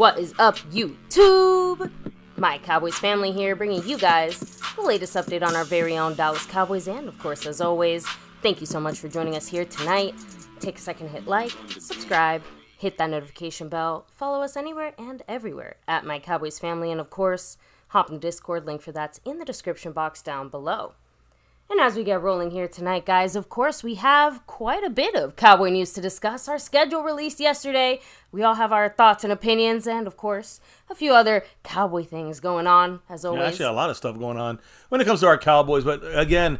What is up, YouTube? My Cowboys family here, bringing you guys the latest update on our very own Dallas Cowboys. And of course, as always, thank you so much for joining us here tonight. Take a second, hit like, subscribe, hit that notification bell, follow us anywhere and everywhere at My Cowboys Family, and of course, hop in the Discord, link for that's in the description box down below. And as we get rolling here tonight, guys, of course, we have quite a bit of Cowboy news to discuss. Our schedule released yesterday. We all have our thoughts and opinions, and of course, a few other Cowboy things going on, as always. Yeah, actually, a lot of stuff going on when it comes to our Cowboys. But again,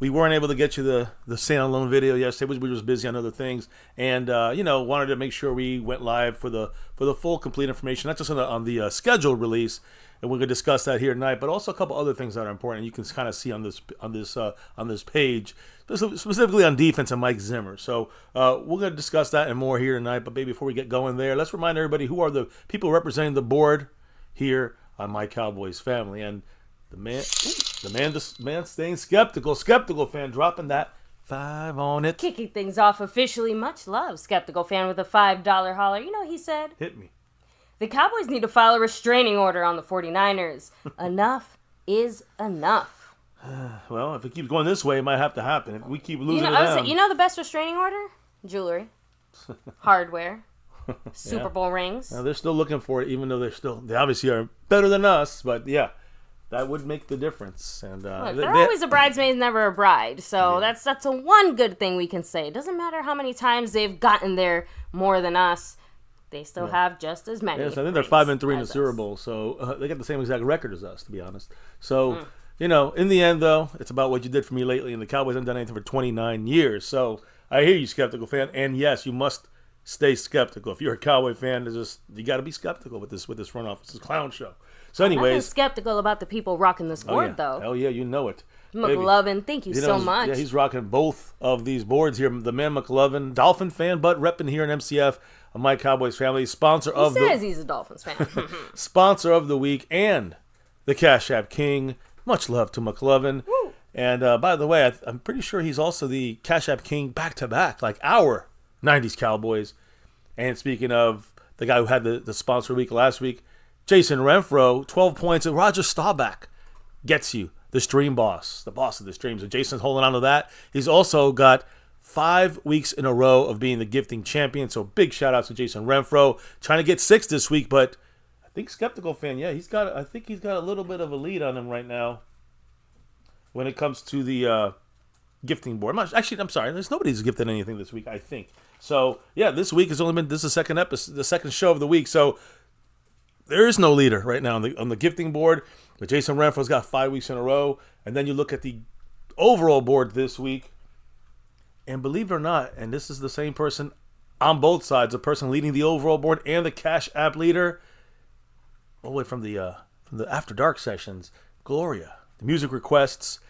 we weren't able to get you the standalone video yesterday. We were just busy on other things, and wanted to make sure we went live for the full, complete information, not just on the scheduled release. And we're going to discuss that here tonight, but also a couple other things that are important. You can kind of see on this page, specifically on defense and Mike Zimmer. So we're going to discuss that and more here tonight. But maybe before we get going there, let's remind everybody who are the people representing the board here on My Cowboys Family. And the man staying skeptical fan dropping that 5 on it. Kicking things off officially, much love, skeptical fan with a $5 holler. You know what he said? Hit me. The Cowboys need to file a restraining order on the 49ers. Enough is enough. Well, if it keeps going this way, it might have to happen. If we keep losing you know the best restraining order? Jewelry. Hardware. Super Bowl rings. Now, they're still looking for it, even though they obviously are better than us. But yeah, that would make the difference. And look, they're always a bridesmaid, never a bride. So that's a one good thing we can say. It doesn't matter how many times they've gotten there more than us. They still have just as many. Yes, I think they're 5-3 in the Super Bowl, so they got the same exact record as us, to be honest. So, in the end, though, it's about what you did for me lately, and the Cowboys haven't done anything for 29 years. So I hear you, skeptical fan, and yes, you must stay skeptical. If you're a Cowboy fan, you got to be skeptical with this front office, this clown show. So, anyways, I'm skeptical about the people rocking this board, though. Hell yeah, you know it. McLovin, thank you so much. Yeah, he's rocking both of these boards here. The man McLovin, Dolphin fan, but repping here in MCF. My Cowboys Family, sponsor of he's a Dolphins fan. Sponsor of the week and the Cash App King. Much love to McLovin. Woo. And by the way, I'm pretty sure he's also the Cash App King back-to-back, like our 90s Cowboys. And speaking of the guy who had the sponsor week last week, Jason Renfro, 12 points, and Roger Staubach gets you the stream boss, the boss of the streams. So Jason's holding on to that. He's also got 5 weeks in a row of being the gifting champion. So big shout out to Jason Renfro. Trying to get 6 this week, but I think skeptical fan, I think he's got a little bit of a lead on him right now when it comes to the gifting board. I'm sorry. There's nobody's gifted anything this week, I think. So yeah, this week has only been, this is the second episode, the second show of the week. So there is no leader right now on the gifting board. But Jason Renfro's got 5 weeks in a row. And then you look at the overall board this week. And believe it or not, and this is the same person on both sides, the person leading the overall board and the Cash App leader, all the way from the After Dark sessions, Gloria. The music requests,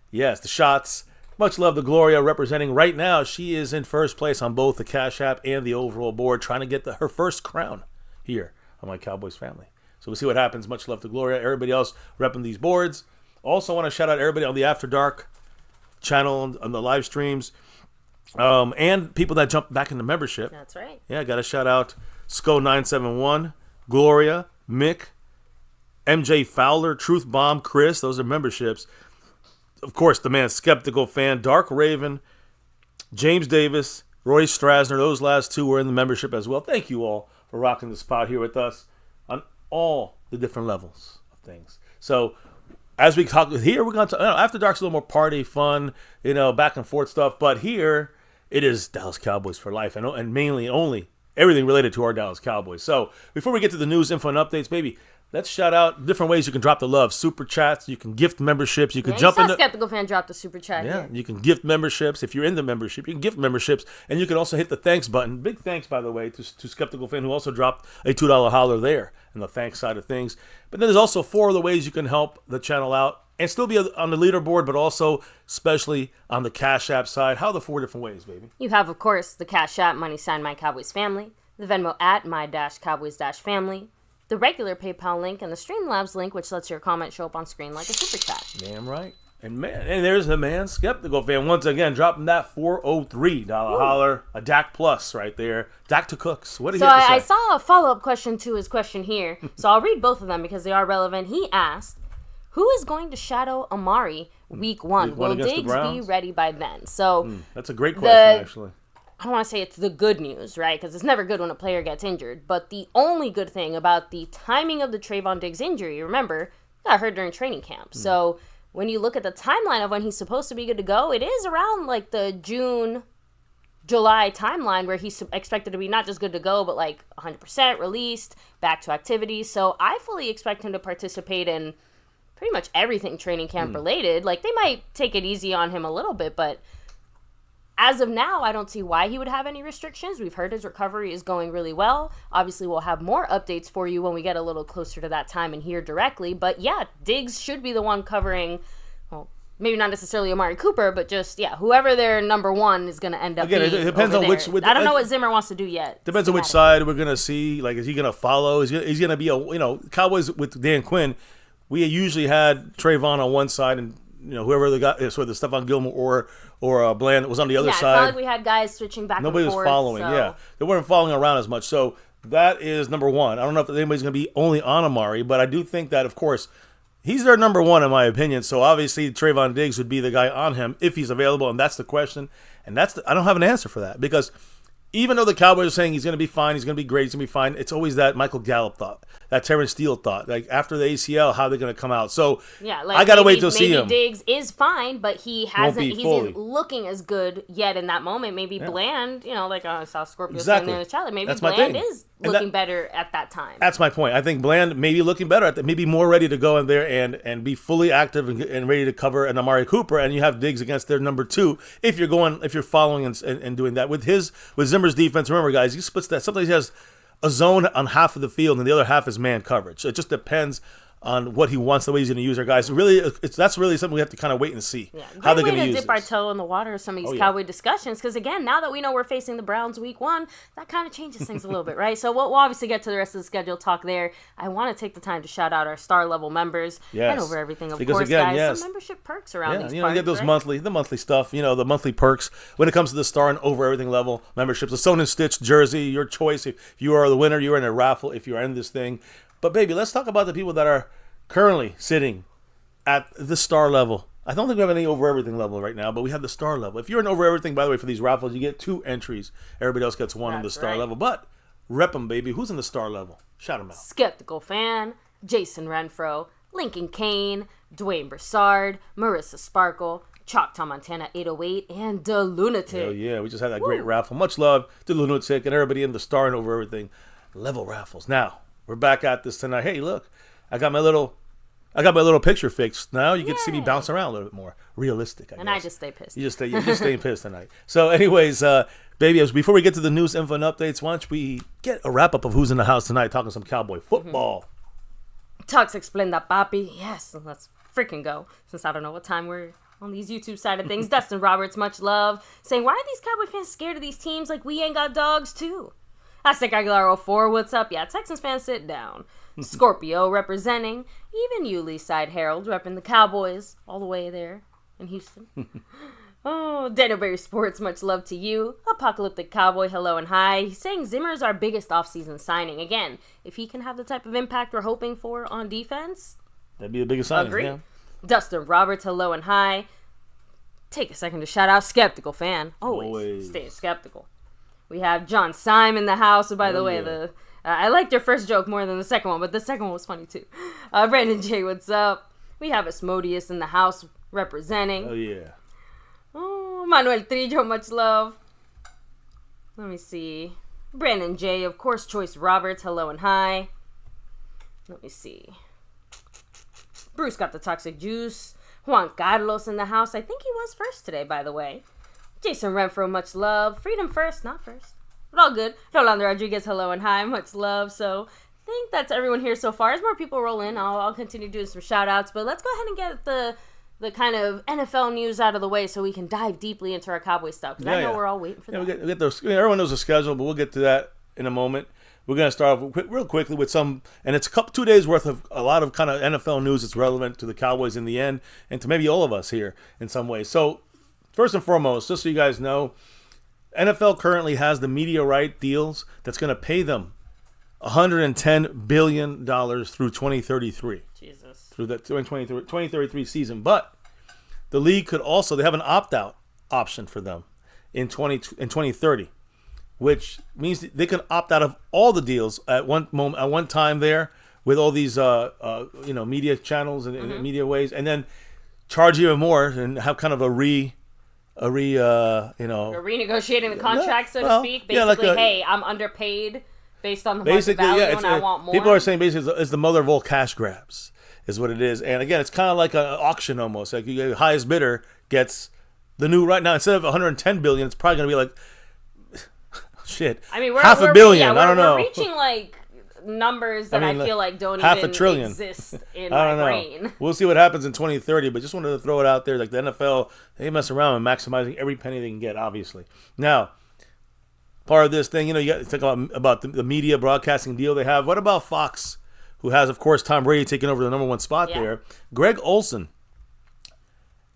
yes, the shots. Much love to Gloria representing right now. She is in first place on both the Cash App and the overall board, trying to get her first crown here on My Cowboys Family. So we'll see what happens. Much love to Gloria. Everybody else repping these boards. Also want to shout out everybody on the After Dark channel on the live streams. And people that jump back into membership. That's right. Yeah, got to shout out Sco971, Gloria, Mick, MJ Fowler, Truth Bomb, Chris. Those are memberships. Of course, the man skeptical fan, Dark Raven, James Davis, Roy Strasner. Those last two were in the membership as well. Thank you all for rocking the spot here with us on all the different levels of things. So as we talk here, we're going to After Dark's a little more party, fun, back and forth stuff. But here, it is Dallas Cowboys for life, and mainly only everything related to our Dallas Cowboys. So before we get to the news, info, and updates, baby, let's shout out different ways you can drop the love. Super chats, you can gift memberships, you can jump in. Skeptical fan dropped the super chat. Yeah, you can gift memberships. If you're in the membership, you can gift memberships, and you can also hit the thanks button. Big thanks, by the way, to Skeptical Fan, who also dropped a $2 holler there in the thanks side of things. But then there's also 4 other ways you can help the channel out and still be on the leaderboard, but also especially on the Cash App side. How are the 4 different ways, baby? You have, of course, the Cash App, money sign My Cowboys Family, the Venmo at My-Cowboys-Family, the regular PayPal link, and the Streamlabs link, which lets your comment show up on screen like a super chat. Damn right. And there's the man, Skeptical Fan, once again dropping that $403 holler, a Dak plus right there. Dak to Cooks. What did he have to say? I saw a follow-up question to his question here, so I'll read both of them because they are relevant. He asked, who is going to shadow Amari week 1? Will Diggs be ready by then? So that's a great question, actually. I don't want to say it's the good news, right? Because it's never good when a player gets injured. But the only good thing about the timing of the Trayvon Diggs injury, remember, he got hurt during training camp. So when you look at the timeline of when he's supposed to be good to go, it is around like the June, July timeline where he's expected to be not just good to go, but like 100% released, back to activities. So I fully expect him to participate in pretty much everything training camp related. Like, they might take it easy on him a little bit, but as of now, I don't see why he would have any restrictions. We've heard his recovery is going really well. Obviously, we'll have more updates for you when we get a little closer to that time and hear directly. But yeah, Diggs should be the one covering, well, maybe not necessarily Amari Cooper, but just, whoever their number one is going to end up being. Again, it depends on which. I don't know what Zimmer wants to do yet. Depends on which side we're going to see. Like, is he going to follow? Is he going to be Cowboys with Dan Quinn? We usually had Trayvon on one side and whoever they got, so the Stephon Gilmore or Bland was on the other side. Yeah, it's not like we had guys switching back Nobody and forth. was following, They weren't following around as much. So that is number one. I don't know if anybody's going to be only on Amari, but I do think that, of course, he's their number one in my opinion. So obviously Trayvon Diggs would be the guy on him if he's available, and that's the question. And I don't have an answer for that because even though the Cowboys are saying he's going to be fine, he's going to be great, he's going to be fine, it's always that Michael Gallup thought, that Terrence Steele thought. Like, after the ACL, how they're going to come out. So, I got to wait till see him. Maybe Diggs is fine, but he isn't looking as good yet in that moment. Maybe Bland, like I saw Scorpio saying in the chat, maybe Bland is looking better at that time. That's my point. I think Bland may be looking better at that, maybe more ready to go in there and be fully active and ready to cover an Amari Cooper, and you have Diggs against their number two if you're following and doing that. With Zimmer's defense, remember, guys, he splits that. Sometimes he has a zone on half of the field and the other half is man coverage. So it just depends on what he wants, the way he's going to use our guys. That's really something we have to kind of wait and see how they're going to use dip our toe in the water of some of these Cowboy discussions, because again, now that we know we're facing the Browns week 1, that kind of changes things a little bit, right? So we'll obviously get to the rest of the schedule talk there. I want to take the time to shout out our star level members and over everything, of course, guys. Some membership perks around these parts, you get those the monthly stuff, the monthly perks when it comes to the star and over everything level memberships. The sewn and stitched jersey, your choice. If you are the winner, you're in a raffle. If you are in this thing, but baby, let's talk about the people that are currently sitting at the star level. I don't think we have any over everything level right now, but we have the star level. If you're an over everything, by the way, for these raffles, you get 2 entries. Everybody else gets 1 on the star level. But rep them, baby. Who's in the star level? Shout them out. Skeptical Fan, Jason Renfro, Lincoln Kane, Dwayne Broussard, Marissa Sparkle, Choctaw Montana 808, and The Lunatic. Oh yeah, we just had that great raffle. Much love to The Lunatic and everybody in the star and over everything level raffles. Now, we're back at this tonight. Hey, look, I got my little picture fixed. Now you get to see me bounce around a little bit more realistic. I just stay pissed. You're just staying pissed tonight. So, anyways, baby, before we get to the news, info, and updates, why don't we get a wrap up of who's in the house tonight, talking some Cowboy football. Toxic Splenda Papi. Yes, let's freaking go. Since I don't know what time we're on these YouTube side of things. Dustin Roberts, much love, saying, why are these Cowboy fans scared of these teams like we ain't got dogs too? Aztec Aguilar 04, what's up? Yeah, Texans fans, sit down. Scorpio representing. Even you, Lee Side Herald, repping the Cowboys all the way there in Houston. Oh, Daniel Berry Sports, much love to you. Apocalyptic Cowboy, hello and hi. He's saying Zimmer is our biggest offseason signing. Again, if he can have the type of impact we're hoping for on defense, that'd be the biggest signing. Agree. Yeah. Dustin Roberts, hello and hi. Take a second to shout out Skeptical Fan. Always. Stay skeptical. We have John Syme in the house. By the way, I liked your first joke more than the second one, but the second one was funny too. Brandon J, what's up? We have Asmodeus in the house representing. Oh, yeah. Oh, Manuel Trillo, much love. Let me see. Brandon J, of course, Choice Roberts, hello and hi. Let me see. Bruce got the toxic juice. Juan Carlos in the house. I think he was first today, by the way. Jason Renfro, much love. Freedom first, not first. But all good. Rolando Rodriguez, hello and hi, much love. So I think that's everyone here so far. As more people roll in, I'll continue doing some shout outs. But let's go ahead and get the kind of NFL news out of the way so we can dive deeply into our Cowboy stuff. Because I know we're all waiting for that. We'll get those. Everyone knows the schedule, but we'll get to that in a moment. we're going to start off real quickly with some, and it's 2 days worth of a lot of kind of NFL news that's relevant to the Cowboys in the end, and to maybe all of us here in some ways. So, first and foremost, just so you guys know, NFL currently has the media right deals that's going to pay them $110 billion through 2033. Jesus. Through the 2033 season. But the league could also, they have an opt-out option for them in 2030, which means they can opt out of all the deals at one moment, at one time there with all these media channels and media ways, and then charge even more and have kind of a renegotiating the contract, so to speak. Basically, hey, I'm underpaid based on the market value, and I want more. People are saying basically it's the mother of all cash grabs, is what it is. And again, it's kind of like an auction almost. Like the highest bidder gets the new right now. Instead of $110 billion, it's probably going to be like shit. I mean, half a billion. I don't know. We're reaching like numbers that I feel like don't half even a trillion. Exist in my brain. We'll see what happens in 2030, but just wanted to throw it out there. Like the NFL, they mess around and maximizing every penny they can get, obviously. Now, part of this thing, you got to think about the media broadcasting deal they have. What about Fox, who has, of course, Tom Brady taking over the number one spot there? Greg Olson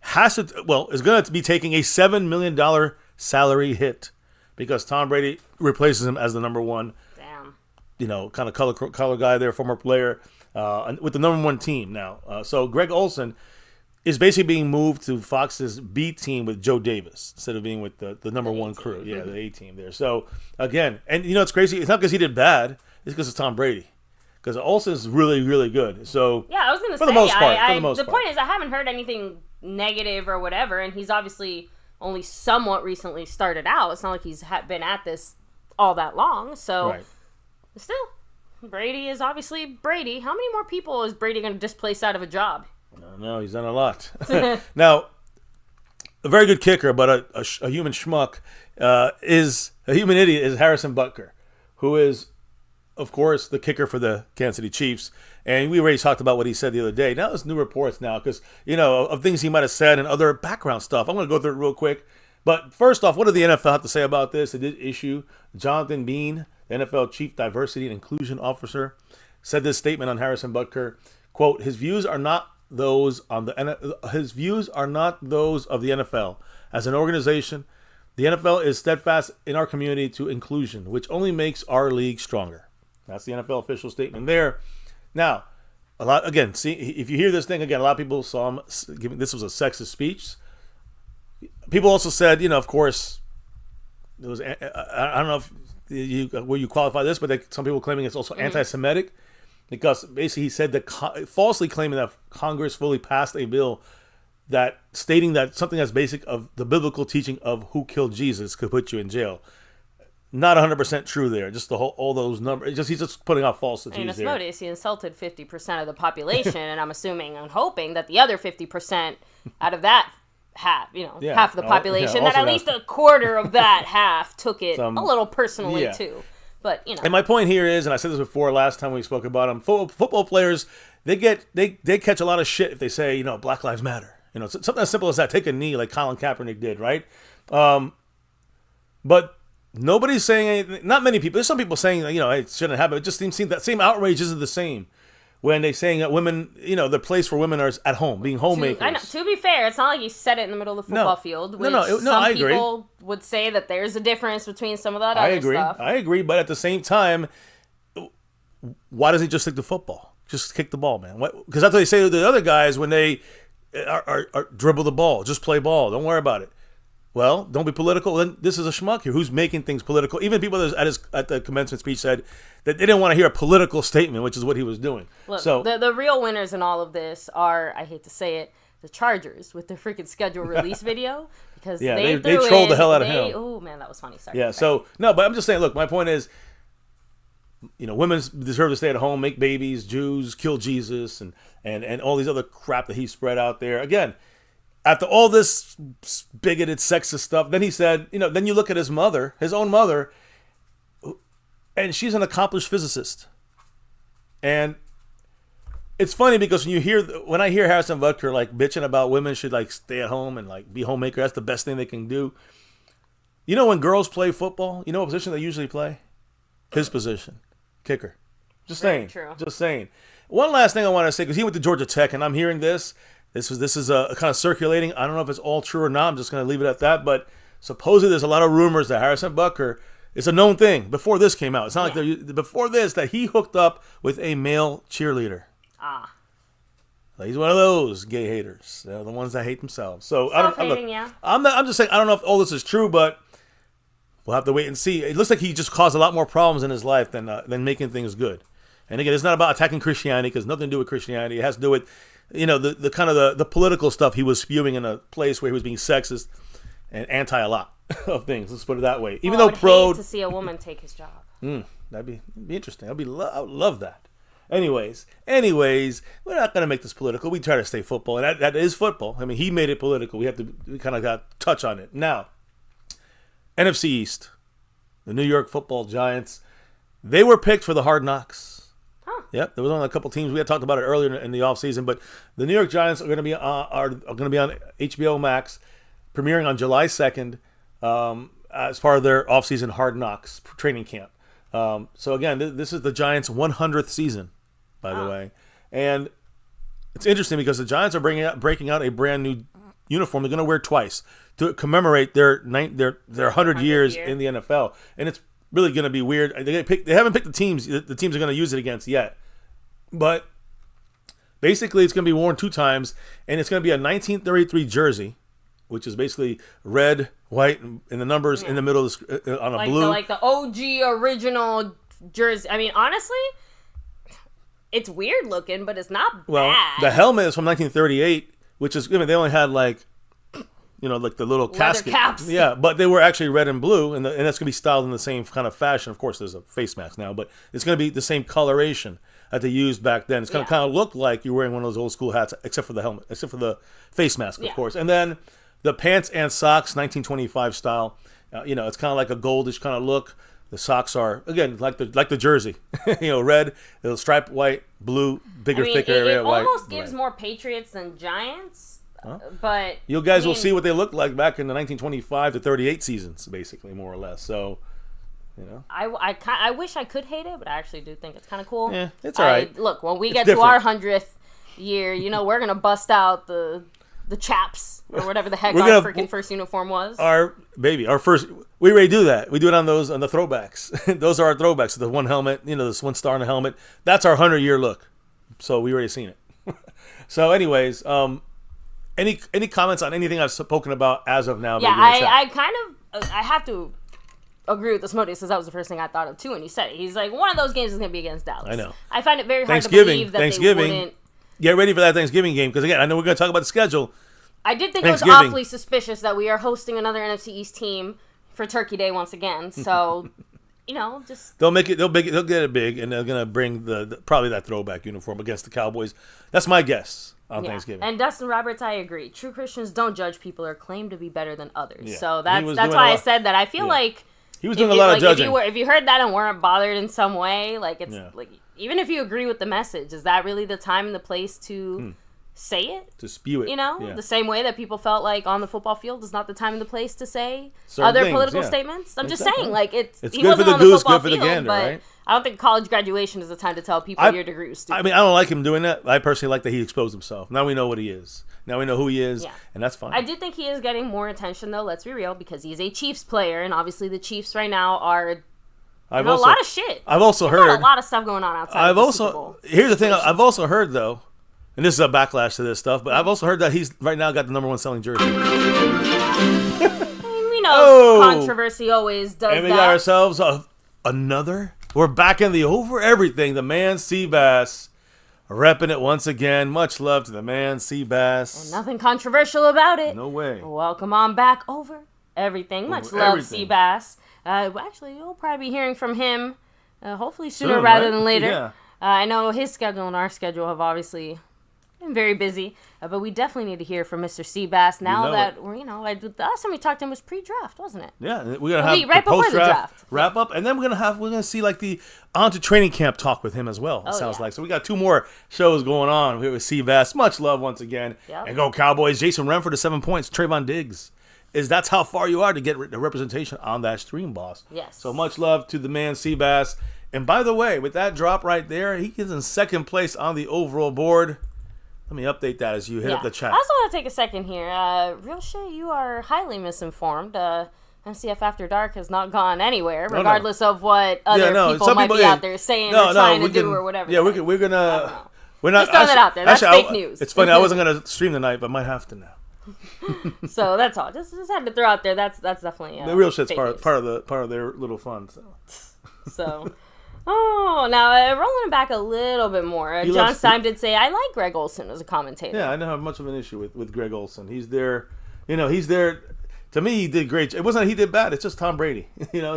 is going to be taking a $7 million salary hit because Tom Brady replaces him as the number one. Kind of color guy there, former player, with the number one team now. So Greg Olson is basically being moved to Fox's B team with Joe Davis instead of being with the number one crew. Yeah, the A team there. So, again, and it's crazy. It's not because he did bad. It's because it's Tom Brady. Because Olson's really, really good. So, yeah, I was going to say, the point is I haven't heard anything negative or whatever, and he's obviously only somewhat recently started out. It's not like he's been at this all that long. So, right. Still, Brady is obviously Brady. How many more people is Brady going to displace out of a job? No, he's done a lot. Now, a very good kicker, but a human schmuck is a human idiot is Harrison Butker, who is, of course, the kicker for the Kansas City Chiefs. And we already talked about what he said the other day. Now there's new reports now because, of things he might have said and other background stuff. I'm going to go through it real quick. But first off, what did the NFL have to say about this? They did issue Jonathan Bean, the NFL Chief Diversity and Inclusion Officer, said this statement on Harrison Butker, quote, his views are not those of the NFL. As an organization, the NFL is steadfast in our community to inclusion, which only makes our league stronger. That's the NFL official statement there. Now, if you hear this thing again, a lot of people saw him giving this was a sexist speech. People also said, of course, it was. I don't know will you qualify this, but some people claiming it's also anti-Semitic because basically he said that falsely claiming that Congress fully passed a bill that stating that something that's basic of the biblical teaching of who killed Jesus could put you in jail. Not 100% true there. Just all those numbers. He's just putting out falsities there. And notice he insulted 50% of the population, and I'm assuming and hoping that the other 50% out of that half of the population, that at least a quarter of that half took it a little personally too. But and my point here is, and I said this before last time we spoke about them, football players they catch a lot of shit if they say Black Lives Matter. Something as simple as that. Take a knee like Colin Kaepernick did, right? But nobody's saying anything. Not many people. There's some people saying it shouldn't happen. It just seems that same outrage isn't the same. When they saying that women, the place for women are at home, being homemakers. To be fair, it's not like you said it in the middle of the football field. Some people would say that there's a difference between some of that other stuff. I agree, but at the same time, why doesn't he just stick to football? Just kick the ball, man. Because that's what they say to the other guys when they are dribble the ball. Just play ball. Don't worry about it. Well, don't be political. Then this is a schmuck here who's making things political. Even people at the commencement speech said that they didn't want to hear a political statement, which is what he was doing. Look, so the real winners in all of this are, I hate to say it, the Chargers with their freaking schedule release video because they trolled the hell out of him. Oh man, that was funny. Sorry. Yeah. So no, but I'm just saying. Look, my point is, women deserve to stay at home, make babies, Jews kill Jesus, and all these other crap that he spread out there. Again. After all this bigoted, sexist stuff, then he said, then you look at his own mother, and she's an accomplished physicist. And it's funny because when I hear Harrison Butker bitching about women should stay at home and be homemaker, that's the best thing they can do. When girls play football, what position they usually play? His position. kicker. Just Very saying. true. Just saying. One last thing I want to say, because he went to Georgia Tech, and I'm hearing this. This is kind of circulating. I don't know if it's all true or not. I'm just going to leave it at that. But supposedly there's a lot of rumors that Harrison Butker, it's a known thing before this came out. It's not like before this that he hooked up with a male cheerleader. He's one of those gay haters, the ones that hate themselves. So I'm just saying I don't know if all this is true, but we'll have to wait and see. It looks like he just caused a lot more problems in his life than making things good. And again, it's not about attacking Christianity because nothing to do with Christianity. It has to do with the kind of the political stuff he was spewing in a place where he was being sexist and anti a lot of things. Let's put it that way. Even though hate to see a woman take his job. That'd be interesting. I would love that. Anyways, we're not going to make this political. We try to stay football, and that is football. I mean, he made it political. We kind of got to touch on it. Now, NFC East, the New York Football Giants, they were picked for the Hard Knocks. Yep, there was only a couple teams. We had talked about it earlier in the offseason, but the New York Giants are going to be on HBO Max, premiering on July 2nd as part of their offseason Hard Knocks training camp. So again, this is the Giants' 100th season, by the way, and it's interesting because the Giants are breaking out a brand new uniform. They're going to wear twice to commemorate their 100 years in the NFL, and it's really going to be weird. They haven't picked the teams are going to use it against yet, but basically it's going to be worn 2 times, and it's going to be a 1933 jersey, which is basically red, white, and the numbers in the middle on a blue. Like the OG original jersey. I mean, honestly, it's weird looking, but it's not bad. The helmet is from 1938, which is, they only had like the little casket. Caps. Yeah, but they were actually red and blue, and that's going to be styled in the same kind of fashion. Of course, there's a face mask now, but it's going to be the same coloration that they used back then. It's going to kind of look like you're wearing one of those old school hats, except for the helmet, except for the face mask, of course. And then the pants and socks, 1925 style. It's kind of like a goldish kind of look. The socks are, again, like the jersey. Red, little striped white, blue, bigger, thicker area, white. It almost gives more Patriots than Giants. But you guys will see what they looked like back in the 1925 to 38 seasons, basically, more or less. So, I wish I could hate it, but I actually do think it's kind of cool. Yeah, it's all right. Look, when we get to our 100th year, we're gonna bust out the chaps or whatever the heck our freaking first uniform was. Our first. We already do that. We do it on the throwbacks. Those are our throwbacks. The one helmet, this one star on the helmet. That's our 100-year look. So we already seen it. So, anyways, Any comments on anything I've spoken about as of now? Yeah, I have to agree with the Smody because that was the first thing I thought of too when he said it. He's like, one of those games is going to be against Dallas. I know. I find it very hard to believe that they wouldn't. Get ready for that Thanksgiving game because, again, I know we're going to talk about the schedule. I did think it was awfully suspicious that we are hosting another NFC East team for Turkey Day once again. So, just they'll get it big, and they're going to bring probably that throwback uniform against the Cowboys. That's my guess. On Thanksgiving. And Dustin Roberts, I agree. True Christians don't judge people or claim to be better than others. Yeah. So that's why I said that. I feel like he was doing a lot of judging. If you heard that and weren't bothered in some way, like even if you agree with the message, is that really the time and the place to say it? To spew it. The same way that people felt like on the football field is not the time and the place to say certain other things, political statements. I'm just saying, like it's good for the goose, good for the gander, right? I don't think college graduation is the time to tell people your degree was stupid. I mean, I don't like him doing that. I personally like that he exposed himself. Now we know what he is. Now we know who he is, and that's fine. I do think he is getting more attention, though. Let's be real, because he's a Chiefs player, and obviously the Chiefs right now are a lot of shit. I've also heard a lot of stuff going on outside. of the Super Bowl. Here's the thing. I've also heard though, and this is a backlash to this stuff, but I've also heard that he's right now got the #1 selling jersey. We know controversy always does that. And we got ourselves another. We're back in the over everything. The man Seabass repping it once again. Much love to the man Seabass. And nothing controversial about it. No way. Welcome on back over everything. Much love, Seabass. Actually, you'll probably be hearing from him hopefully sooner rather than later. Yeah. I know his schedule and our schedule have obviously been very busy, but we definitely need to hear from Mr. Seabass now that we're, the last time we talked to him was pre-draft, wasn't it? Yeah, we're gonna have right the before the post-draft wrap up, and then we're gonna see like the on to training camp talk with him as well. It sounds like so. We got 2 more shows going on here with Seabass. Much love once again, and go Cowboys! Jason Renford to 7 points. Trayvon Diggs. That's how far you are to get the representation on that stream, boss. Yes. So much love to the man Seabass. And by the way, with that drop right there, he is in second place on the overall board. Let me update that as you hit up the chat. I also want to take a second here. Real shit, you are highly misinformed. MCF After Dark has not gone anywhere, regardless of what other people might be out there saying or trying to do or whatever. Yeah, we're gonna. We're not. Just throwing that out there. That's fake news. It's funny. I wasn't gonna stream tonight, but might have to now. So that's all. Just had to throw out there. That's definitely the real shit's part of their little fun. So. Oh, now rolling back a little bit more. John Syme did say, I like Greg Olson as a commentator. Yeah, I don't have much of an issue with Greg Olson. He's there. He's there. To me, he did great. It wasn't he did bad. It's just Tom Brady.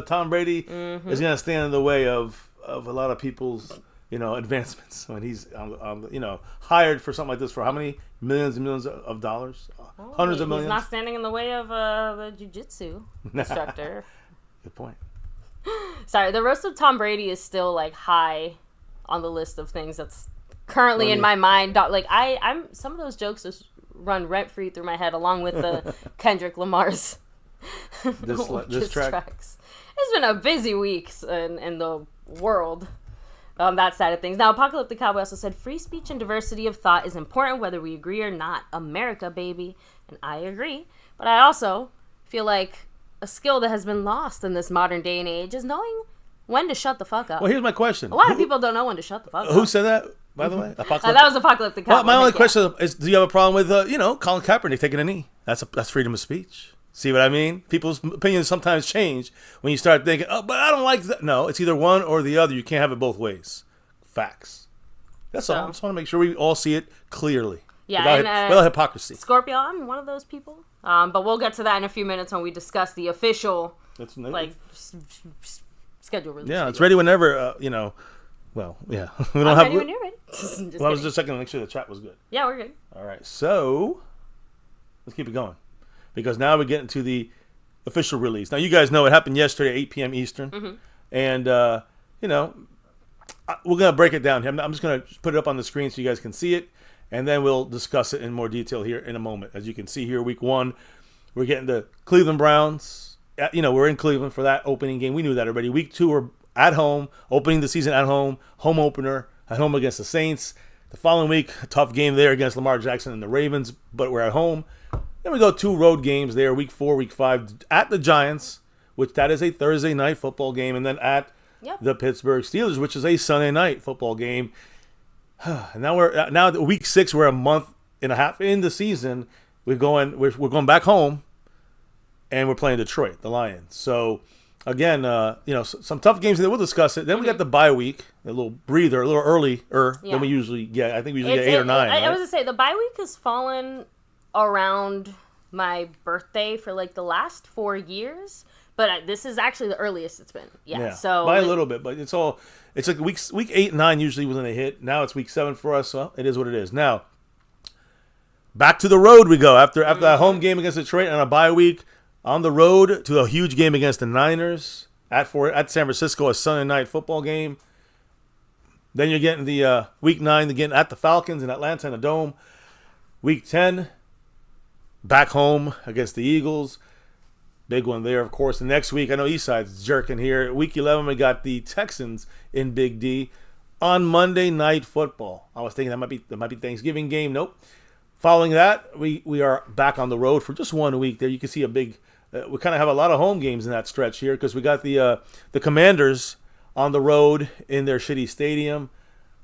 Tom Brady is going to stand in the way of a lot of people's, advancements when he's on hired for something like this for how many millions and millions of dollars? Hundreds of millions. He's not standing in the way of the jiu-jitsu instructor. Good point. Sorry, the roast of Tom Brady is still high on the list of things that's currently in my mind. I'm some of those jokes just run rent free through my head, along with the Kendrick Lamar's this tracks. It's been a busy week in the world on that side of things. Now, Apocalyptic Cowboy also said, free speech and diversity of thought is important whether we agree or not. America, baby. And I agree. But I also feel like a skill that has been lost in this modern day and age is knowing when to shut the fuck up. Well, here's my question. A lot of people don't know when to shut the fuck up. Who said that, by the way? That was Apocalyptic Cowboy. Well, my only question is, do you have a problem with, Colin Kaepernick taking a knee? That's freedom of speech. See what I mean? People's opinions sometimes change when you start thinking, oh, but I don't like that. No, it's either one or the other. You can't have it both ways. Facts. That's all. I just want to make sure we all see it clearly. Yeah, without hypocrisy. Scorpio, I'm one of those people. But we'll get to that in a few minutes when we discuss the official schedule release. Yeah, it's ready whenever. Well, yeah, we don't have. Ready when you're ready. I was just checking to make sure the chat was good. Yeah, we're good. All right, so let's keep it going because now we're getting to the official release. Now you guys know it happened yesterday, 8 p.m. Eastern, and we're gonna break it down here. I'm just gonna put it up on the screen so you guys can see it. And then we'll discuss it in more detail here in a moment. As you can see here, week 1, we're getting the Cleveland Browns. We're in Cleveland for that opening game. We knew that already. Week 2, we're at home, opening the season at home opener, at home against the Saints. The following week, a tough game there against Lamar Jackson and the Ravens, but we're at home. Then we go 2 road games there, week 4, week 5, at the Giants, which that is a Thursday night football game, and then at the Pittsburgh Steelers, which is a Sunday night football game. And now week 6, we're a month and a half in the season. We're going back home, and we're playing Detroit, the Lions. So again, some tough games. We'll discuss it. Then we got the bye week, a little breather, a little earlier than we usually get. I think we usually get 8 or 9. I was gonna say the bye week has fallen around my birthday for the last 4 years. But this is actually the earliest it's been. Yeah. So by a little bit, but it's like week 8 and 9 usually was when they hit. Now it's week 7 for us, so it is what it is. Now, back to the road we go. After that home game against Detroit and a bye week, on the road to a huge game against the Niners at San Francisco, a Sunday night football game. Then you're getting the week 9 again at the Falcons in Atlanta in the Dome. Week 10, back home against the Eagles. Big one there, of course. The next week, I know Eastside's jerking here. Week 11, we got the Texans in Big D on Monday Night Football. I was thinking that might be Thanksgiving game. Nope. Following that, we are back on the road for just 1 week. There, you can see a big. We kind of have a lot of home games in that stretch here because we got the Commanders on the road in their shitty stadium.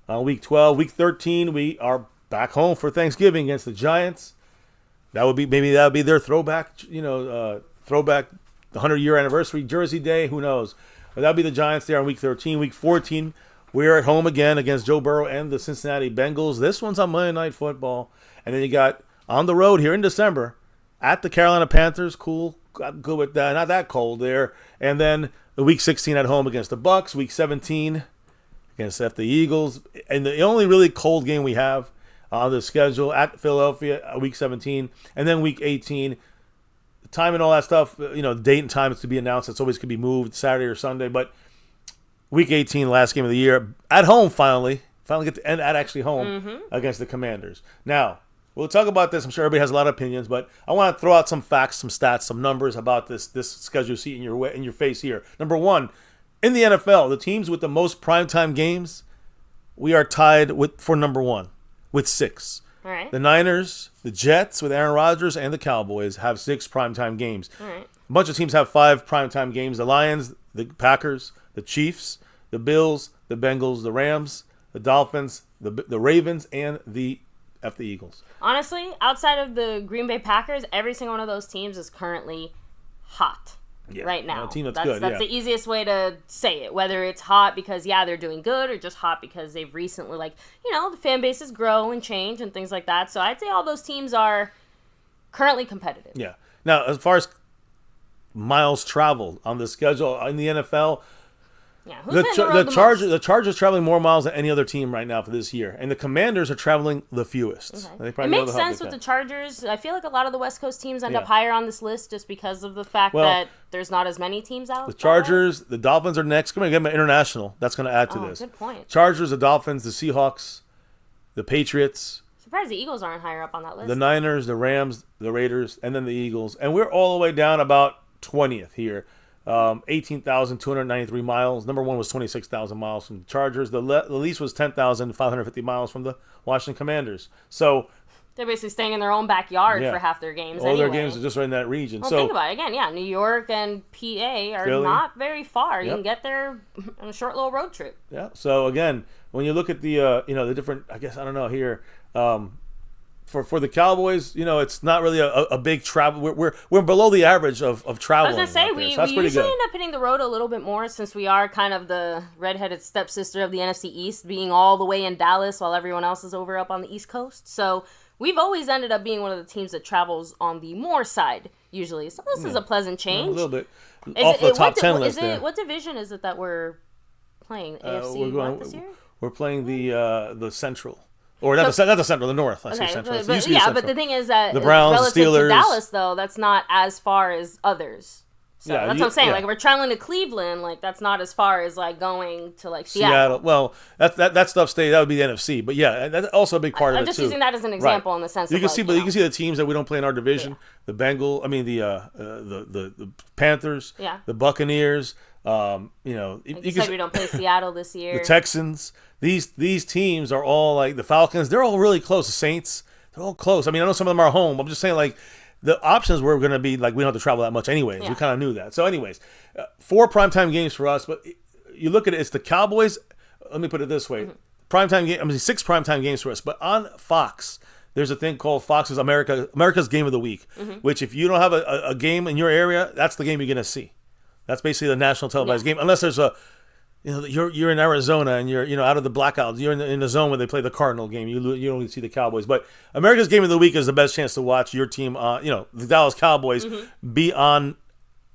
Week 12, week 13, we are back home for Thanksgiving against the Giants. That would be their throwback. Throwback, the 100-year anniversary, Jersey Day, who knows. But that'll be the Giants there on week 13. Week 14, we're at home again against Joe Burrow and the Cincinnati Bengals. This one's on Monday Night Football. And then you got on the road here in December at the Carolina Panthers. Cool, good with that. Not that cold there. And then the week 16 at home against the Bucks. Week 17 against the Eagles. And the only really cold game we have on the schedule at Philadelphia, week 17. And then week 18, time and all that stuff, date and time is to be announced. It's always could be moved Saturday or Sunday, but week 18, last game of the year, at home finally get to end at actually home against the Commanders. Now, we'll talk about this. I'm sure everybody has a lot of opinions, but I want to throw out some facts, some stats, some numbers about this schedule you see in your face here. Number 1, In the NFL, the teams with the most primetime games, we are tied for number one with 6. All right. The Niners, the Jets with Aaron Rodgers, and the Cowboys have 6 primetime games. All right. A bunch of teams have 5 primetime games. The Lions, the Packers, the Chiefs, the Bills, the Bengals, the Rams, the Dolphins, the Ravens, and the Eagles. Honestly, outside of the Green Bay Packers, every single one of those teams is currently hot right now. A team that's good. That's the easiest way to say it. Whether it's hot because, they're doing good, or just hot because they've recently, the fan bases grow and change and things like that. So I'd say all those teams are currently competitive. Yeah. Now, as far as miles traveled on the schedule in the NFL, the Chargers traveling more miles than any other team right now for this year, and the Commanders are traveling the fewest. Okay. It makes sense with the Chargers. I feel like a lot of the West Coast teams end up higher on this list just because of the fact that there's not as many teams out. The Chargers, the Dolphins are next. We're going to get them international. That's going to add to this. Good point. Chargers, the Dolphins, the Seahawks, the Patriots. Surprised the Eagles aren't higher up on that list. The Niners, the Rams, the Raiders, and then the Eagles. And we're all the way down about 20th here. 18,293 miles. Number 1 was 26,000 miles from the Chargers. The least was 10,550 miles from the Washington Commanders. So they're basically staying in their own backyard for half their games. All their games are just right in that region. Well, so think about it again. New York and PA are not very far. You can get there on a short little road trip. Yeah. So again, when you look at the the different, I guess I don't know here. For the Cowboys, it's not really a big travel. We're below the average of travel. I was gonna say we usually end up hitting the road a little bit more since we are kind of the redheaded stepsister of the NFC East, being all the way in Dallas while everyone else is over up on the East Coast. So we've always ended up being one of the teams that travels on the more side usually. So this is a pleasant change. A little bit off the top 10 list. What division is it that we're playing? AFC this year? We're playing the Central. Or not the Central, the North. I say Central. But the thing is that the Browns, relative the Steelers, to Dallas, though, that's not as far as others. So that's what I'm saying. Like, we're traveling to Cleveland, that's not as far as going to Seattle. Well, that stuff that would be the NFC. But that's also a big part of it too. I'm just using that as an example in the sense. You can see the teams that we don't play in our division. The the Panthers, the Buccaneers. You said we don't play Seattle this year. The Texans. These teams are all the Falcons. They're all really close. The Saints. They're all close. I mean, I know some of them are home. I'm just saying the options were going to be we don't have to travel that much anyways. We kind of knew that. So anyways, 4 primetime games for us. But you look at it, it's the Cowboys. Let me put it this way: primetime game. 6 primetime games for us. But on Fox, there's a thing called Fox's America's Game of the Week, which if you don't have a game in your area, that's the game you're going to see. That's basically the national televised game, unless there's you're in Arizona and you're out of the blackouts. You're in the zone where they play the Cardinal game. You don't see the Cowboys, but America's Game of the Week is the best chance to watch your team. The Dallas Cowboys be on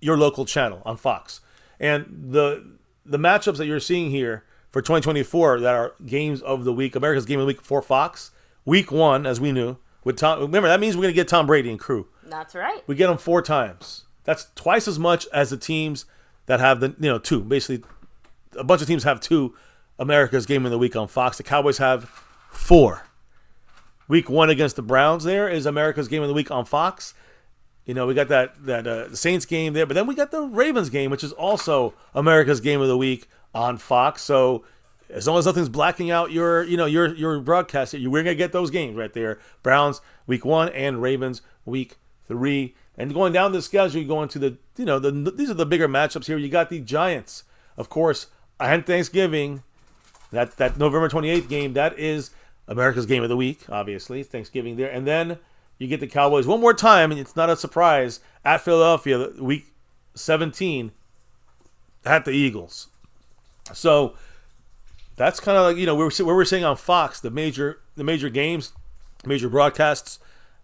your local channel on Fox, and the matchups that you're seeing here for 2024 that are games of the week. America's Game of the Week for Fox. Week 1, as we knew, with Tom. Remember, that means we're going to get Tom Brady and crew. That's right. We get him 4 times. That's twice as much as the teams that have the 2. Basically, a bunch of teams have 2 America's Game of the Week on Fox. The Cowboys have 4. Week 1 against the Browns there is America's Game of the Week on Fox. We got that Saints game there, but then we got the Ravens game, which is also America's Game of the Week on Fox. So as long as nothing's blacking out your broadcast, we're gonna get those games right there. Browns Week 1 and Ravens Week 3. And going down the schedule, you're going to these are the bigger matchups here. You got the Giants, of course, and Thanksgiving. That November 28th game, that is America's Game of the Week, obviously, Thanksgiving there. And then you get the Cowboys one more time, and it's not a surprise, at Philadelphia, Week 17, at the Eagles. So that's kind of where we're saying on Fox, the major games, major broadcasts.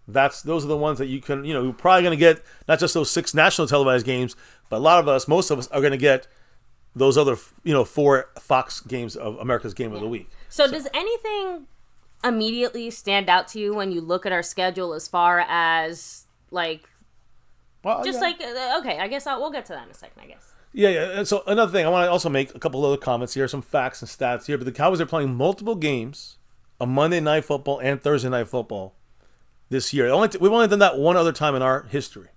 Those are the ones that you can, you're probably going to get not just those 6 national televised games, but most of us are going to get those other, 4 Fox games of America's Game of the Week. So does anything immediately stand out to you when you look at our schedule as far as okay, I guess we'll get to that in a second, I guess. Yeah. And so another thing, I want to also make a couple other comments here, some facts and stats here, but the Cowboys are playing multiple games on Monday Night Football and Thursday Night Football this year. We've only done that one other time in our history.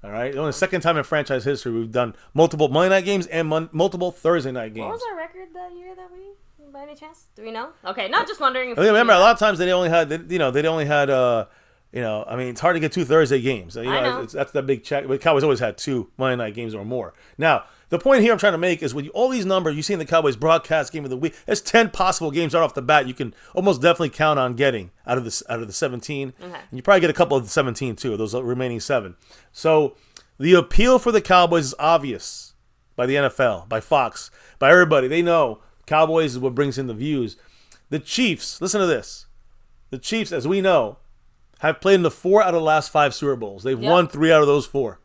All right, only the second time in franchise history we've done multiple Monday night games and multiple Thursday night games. What was our record that year that we, by any chance? Do we know? Okay, not just wondering. If remember, a lot of times they only had, I mean, it's hard to get 2 Thursday games. I know. That's the big check. But Cowboys always had 2 Monday night games or more. Now, the point here I'm trying to make is with all these numbers you see in the Cowboys broadcast game of the week, there's 10 possible games right off the bat you can almost definitely count on getting out of the 17. Okay. And you probably get a couple of the 17 too, those remaining 7. So the appeal for the Cowboys is obvious by the NFL, by Fox, by everybody. They know Cowboys is what brings in the views. The Chiefs, listen to this. The Chiefs, as we know, have played in the 4 out of the last 5 Super Bowls. They've won 3 out of those 4.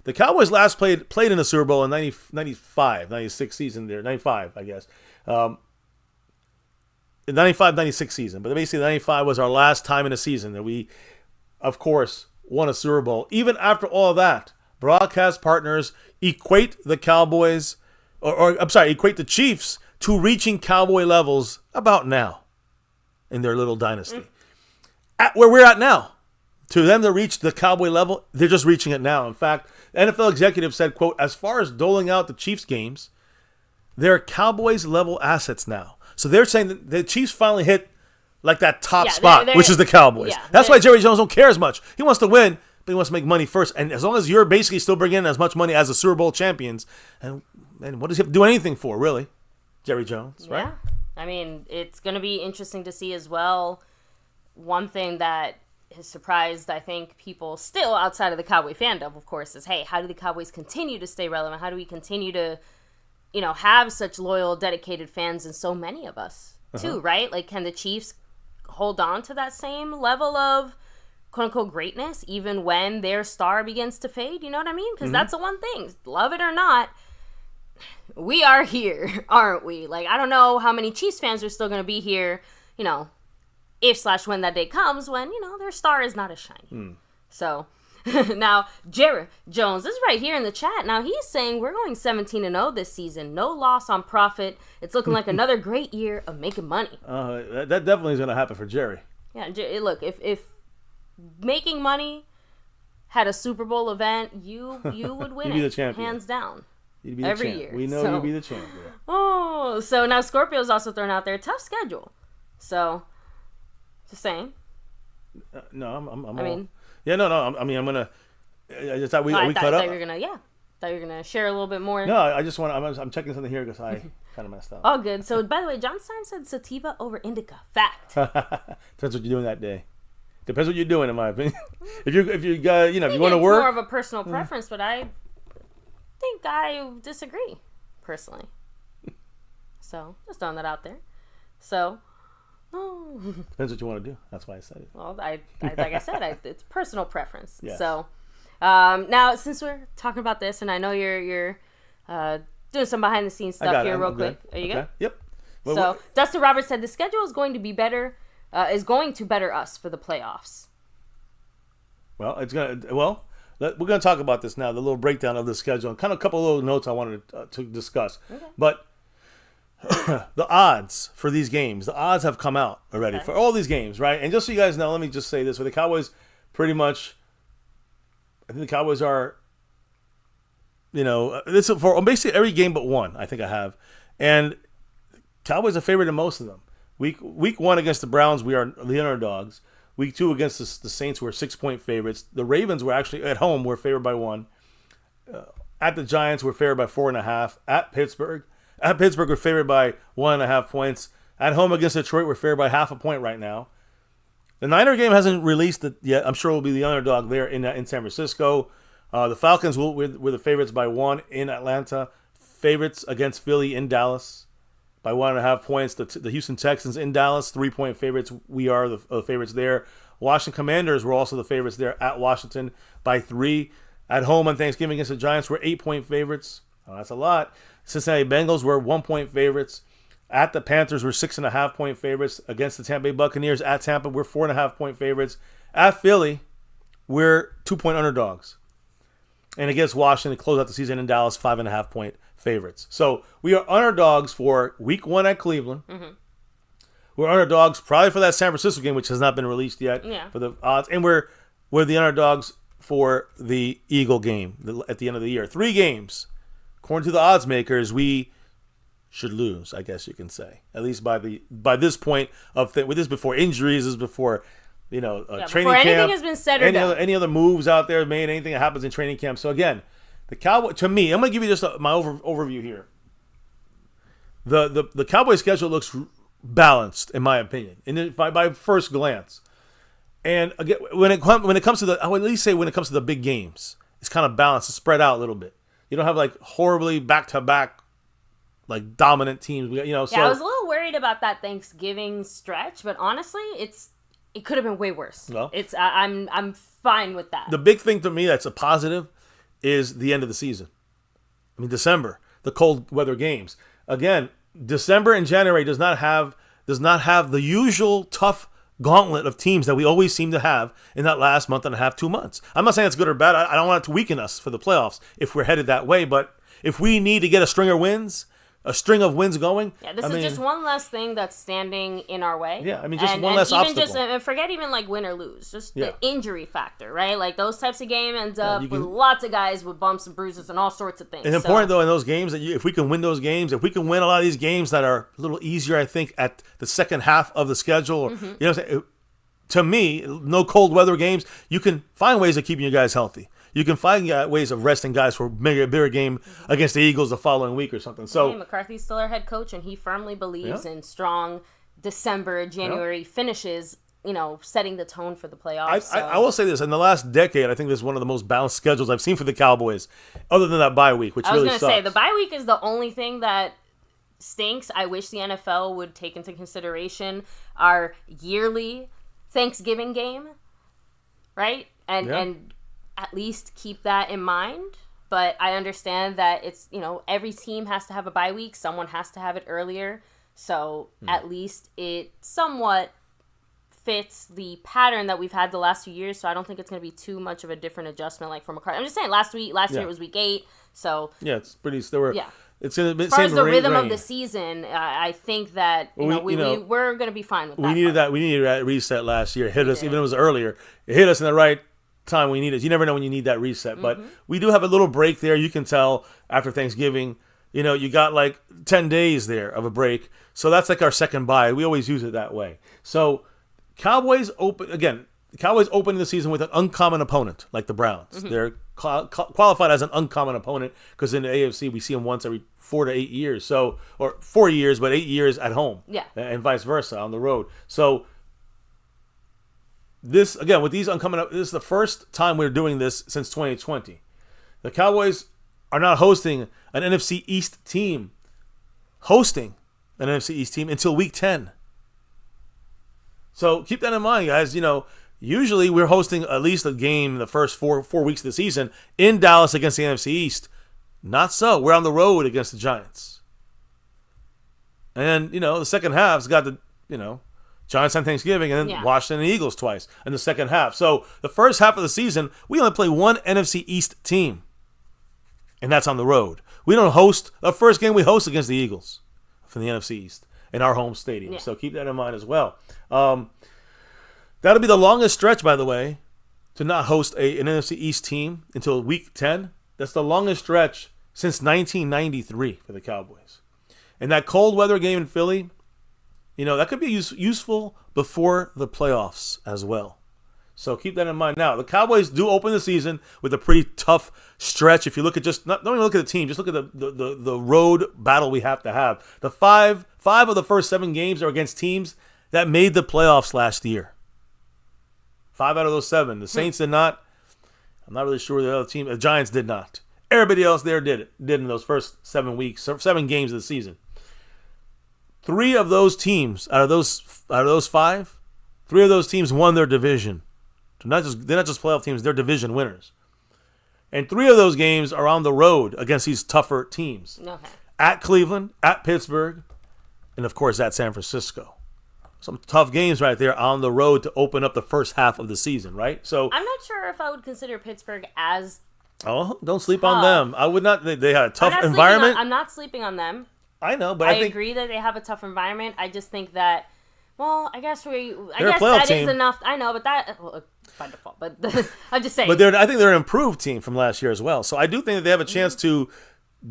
The Cowboys last played in the Super Bowl in 95, 96 season there. 95, I guess. The 95, 96 season. But basically, 95 was our last time in a season that we, of course, won a Super Bowl. Even after all that, broadcast partners equate the Cowboys, equate the Chiefs to reaching Cowboy levels about now in their little dynasty. At where we're at now. To them to reach the Cowboy level, they're just reaching it now. In fact, the NFL executive said, quote, as far as doling out the Chiefs games, they're Cowboys level assets now. So they're saying that the Chiefs finally hit like that top spot, which is the Cowboys. Yeah, that's why Jerry Jones don't care as much. He wants to win, but he wants to make money first. And as long as you're basically still bringing in as much money as the Super Bowl champions, and what does he have to do anything for, really? Jerry Jones, right? Yeah. I mean, it's going to be interesting to see as well. One thing that has surprised, I think, people still outside of the Cowboy fandom, of course, is, hey, how do the Cowboys continue to stay relevant? How do we continue to, have such loyal, dedicated fans and so many of us, too, right? Like, can the Chiefs hold on to that same level of, quote-unquote, greatness, even when their star begins to fade? You know what I mean? Because that's the one thing. Love it or not, we are here, aren't we? Like, I don't know how many Chiefs fans are still going to be here, if/when that day comes when, their star is not as shiny. So, now, Jerry Jones is right here in the chat. Now, he's saying we're going 17-0 this season. No loss on profit. It's looking like another great year of making money. That definitely is going to happen for Jerry. Yeah, look, if making money had a Super Bowl event, you would win You'd be it, the champion. hands down. You'd be the every champ. year. We know So- you'd be the champion. Oh, so now Scorpio's also thrown out there. Tough schedule. So, just saying. No, I'm I mean, I'm gonna. I just thought we I cut up. thought you were gonna share a little bit more. No, I just want. I'm checking something here because I kind of messed up. All good. So, by the way, John Stein said sativa over indica. Fact. Depends what you're doing that day. Depends what you're doing, in my opinion. if you if you want to It's work, more of a personal preference, but I think I disagree personally. So, just throwing that out there. So, depends what you want to do. That's why I said it. well, I like I said, it's personal preference. Yes. So, now since we're talking about this, and I know you're doing some behind the scenes stuff here, real quick. Are you good? Yep. So Dustin Roberts said the schedule is going to be better. Is going to better us for the playoffs. Well, we're gonna talk about this now. The little breakdown of the schedule, and kind of a couple of little notes I wanted to discuss. Okay. But the odds for these games, the odds have come out already for all these games, right? And just so you guys know, let me just say this: for the Cowboys, pretty much, I think the Cowboys are, this is for basically every game but one. I think I have, and Cowboys are favored in most of them. Week 1 against the Browns, we are the underdogs. Week 2 against the Saints, we're 6-point favorites. The Ravens were actually at home, we're favored by 1. At the Giants, we're favored by 4.5. At Pittsburgh, we're favored by 1.5 points. At home against Detroit, we're favored by 0.5 point right now. The Niner game hasn't released it yet. I'm sure we'll be the underdog there in San Francisco. The Falcons we're the favorites by 1 in Atlanta. Favorites against Philly in Dallas by 1.5 points. The Houston Texans in Dallas, 3-point favorites. We are the favorites there. Washington Commanders were also the favorites there at Washington by 3. At home on Thanksgiving against the Giants, we're 8-point favorites. Oh, that's a lot. Cincinnati Bengals were 1-point favorites. At the Panthers, we're 6.5-point favorites. Against the Tampa Bay Buccaneers at Tampa, we're 4.5-point favorites. At Philly, we're 2-point underdogs. And against Washington, to close out the season in Dallas, 5.5-point favorites. So we are underdogs for Week 1 at Cleveland. Mm-hmm. We're underdogs probably for that San Francisco game, which has not been released yet for the odds. And we're the underdogs for the Eagle game at the end of the year. 3 games. According to the odds makers, we should lose, I guess you can say. At least by this point of with this before injuries, this before training before camp. Anything has been said or done. Any other moves out there made, anything that happens in training camp. So again, the Cowboy, to me, I'm going to give you just my overview here. The Cowboy schedule looks balanced, in my opinion, by first glance. And again, when it comes to I would at least say when it comes to the big games, it's kind of balanced, it's spread out a little bit. You don't have like horribly back-to-back like dominant teams. So I was a little worried about that Thanksgiving stretch, but honestly, it could have been way worse. Well, I'm fine with that. The big thing to me that's a positive is the end of the season. I mean, December, the cold weather games. Again, December and January does not have the usual tough gauntlet of teams that we always seem to have in that last month and a half, 2 months. I'm not saying it's good or bad. I don't want it to weaken us for the playoffs if we're headed that way. But if we need to get a string of wins going. Yeah, this is just one less thing that's standing in our way. Yeah, I mean, just one less obstacle. And forget even like win or lose, just the injury factor, right? Like those types of games ends up with lots of guys with bumps and bruises and all sorts of things. It's important though in those games that if we can win those games, if we can win a lot of these games that are a little easier, I think at the second half of the schedule, or, to me, no cold weather games, you can find ways of keeping you guys healthy. You can find ways of resting guys for a bigger game against the Eagles the following week or something. So McCarthy's still our head coach, and he firmly believes in strong December, January finishes, setting the tone for the playoffs. I will say this. In the last decade, I think this is one of the most balanced schedules I've seen for the Cowboys, other than that bye week, which really sucks. I was going to say, the bye week is the only thing that stinks. I wish the NFL would take into consideration our yearly Thanksgiving game, right? And at least keep that in mind. But I understand that it's, every team has to have a bye week. Someone has to have it earlier. So at least it somewhat fits the pattern that we've had the last few years. So I don't think it's going to be too much of a different adjustment like from McCarthy. I'm just saying last year it was week 8. So yeah, it's pretty, it's going to be as far as the rhythm of the season, I think that we're going to be fine with that. We needed that reset last year. It hit us, even if it was earlier. It hit us in the right time we need it. You never know when you need that reset, but we do have a little break there. You can tell after Thanksgiving, you got like 10 days there of a break. So that's like our second bye. We always use it that way. So Cowboys opening the season with an uncommon opponent like the Browns. They're qualified as an uncommon opponent because in the AFC we see them once every 4 to 8 years. So, or 4 years, but 8 years at home. Yeah. And vice versa on the road. So this, again, with these uncoming up, this is the first time we're doing this since 2020. The Cowboys are not hosting an NFC East team. Until week 10. So keep that in mind, guys. Usually we're hosting at least a game the first four weeks of the season in Dallas against the NFC East. Not so. We're on the road against the Giants. And, the second half's got the, Giants on Thanksgiving, and then Washington and Eagles twice in the second half. So the first half of the season, we only play one NFC East team, and that's on the road. We don't host the first game we host against the Eagles from the NFC East in our home stadium. Yeah. So keep that in mind as well. That'll be the longest stretch, by the way, to not host an NFC East team until week 10. That's the longest stretch since 1993 for the Cowboys. And that cold weather game in Philly, that could be useful before the playoffs as well. So keep that in mind. Now, the Cowboys do open the season with a pretty tough stretch. If you look at don't even look at the team, just look at the road battle we have to have. The five of the first 7 games are against teams that made the playoffs last year. 5 out of those 7. The Saints did not. I'm not really sure the other team. The Giants did not. Everybody else there did in those first 7 games of the season. 3 of those teams out of those 5, 3 of those teams won their division. They're not just playoff teams; they're division winners. And 3 of those games are on the road against these tougher teams. Okay. At Cleveland, at Pittsburgh, and of course at San Francisco. Some tough games right there on the road to open up the first half of the season, right? So I'm not sure if I would consider Pittsburgh as don't sleep on them. I would not. They had a tough environment. I'm not sleeping on them. I know, but I agree that they have a tough environment. I just think that, I guess that is enough. I know, but by default. But I'm just saying. But I think they're an improved team from last year as well. So I do think that they have a chance to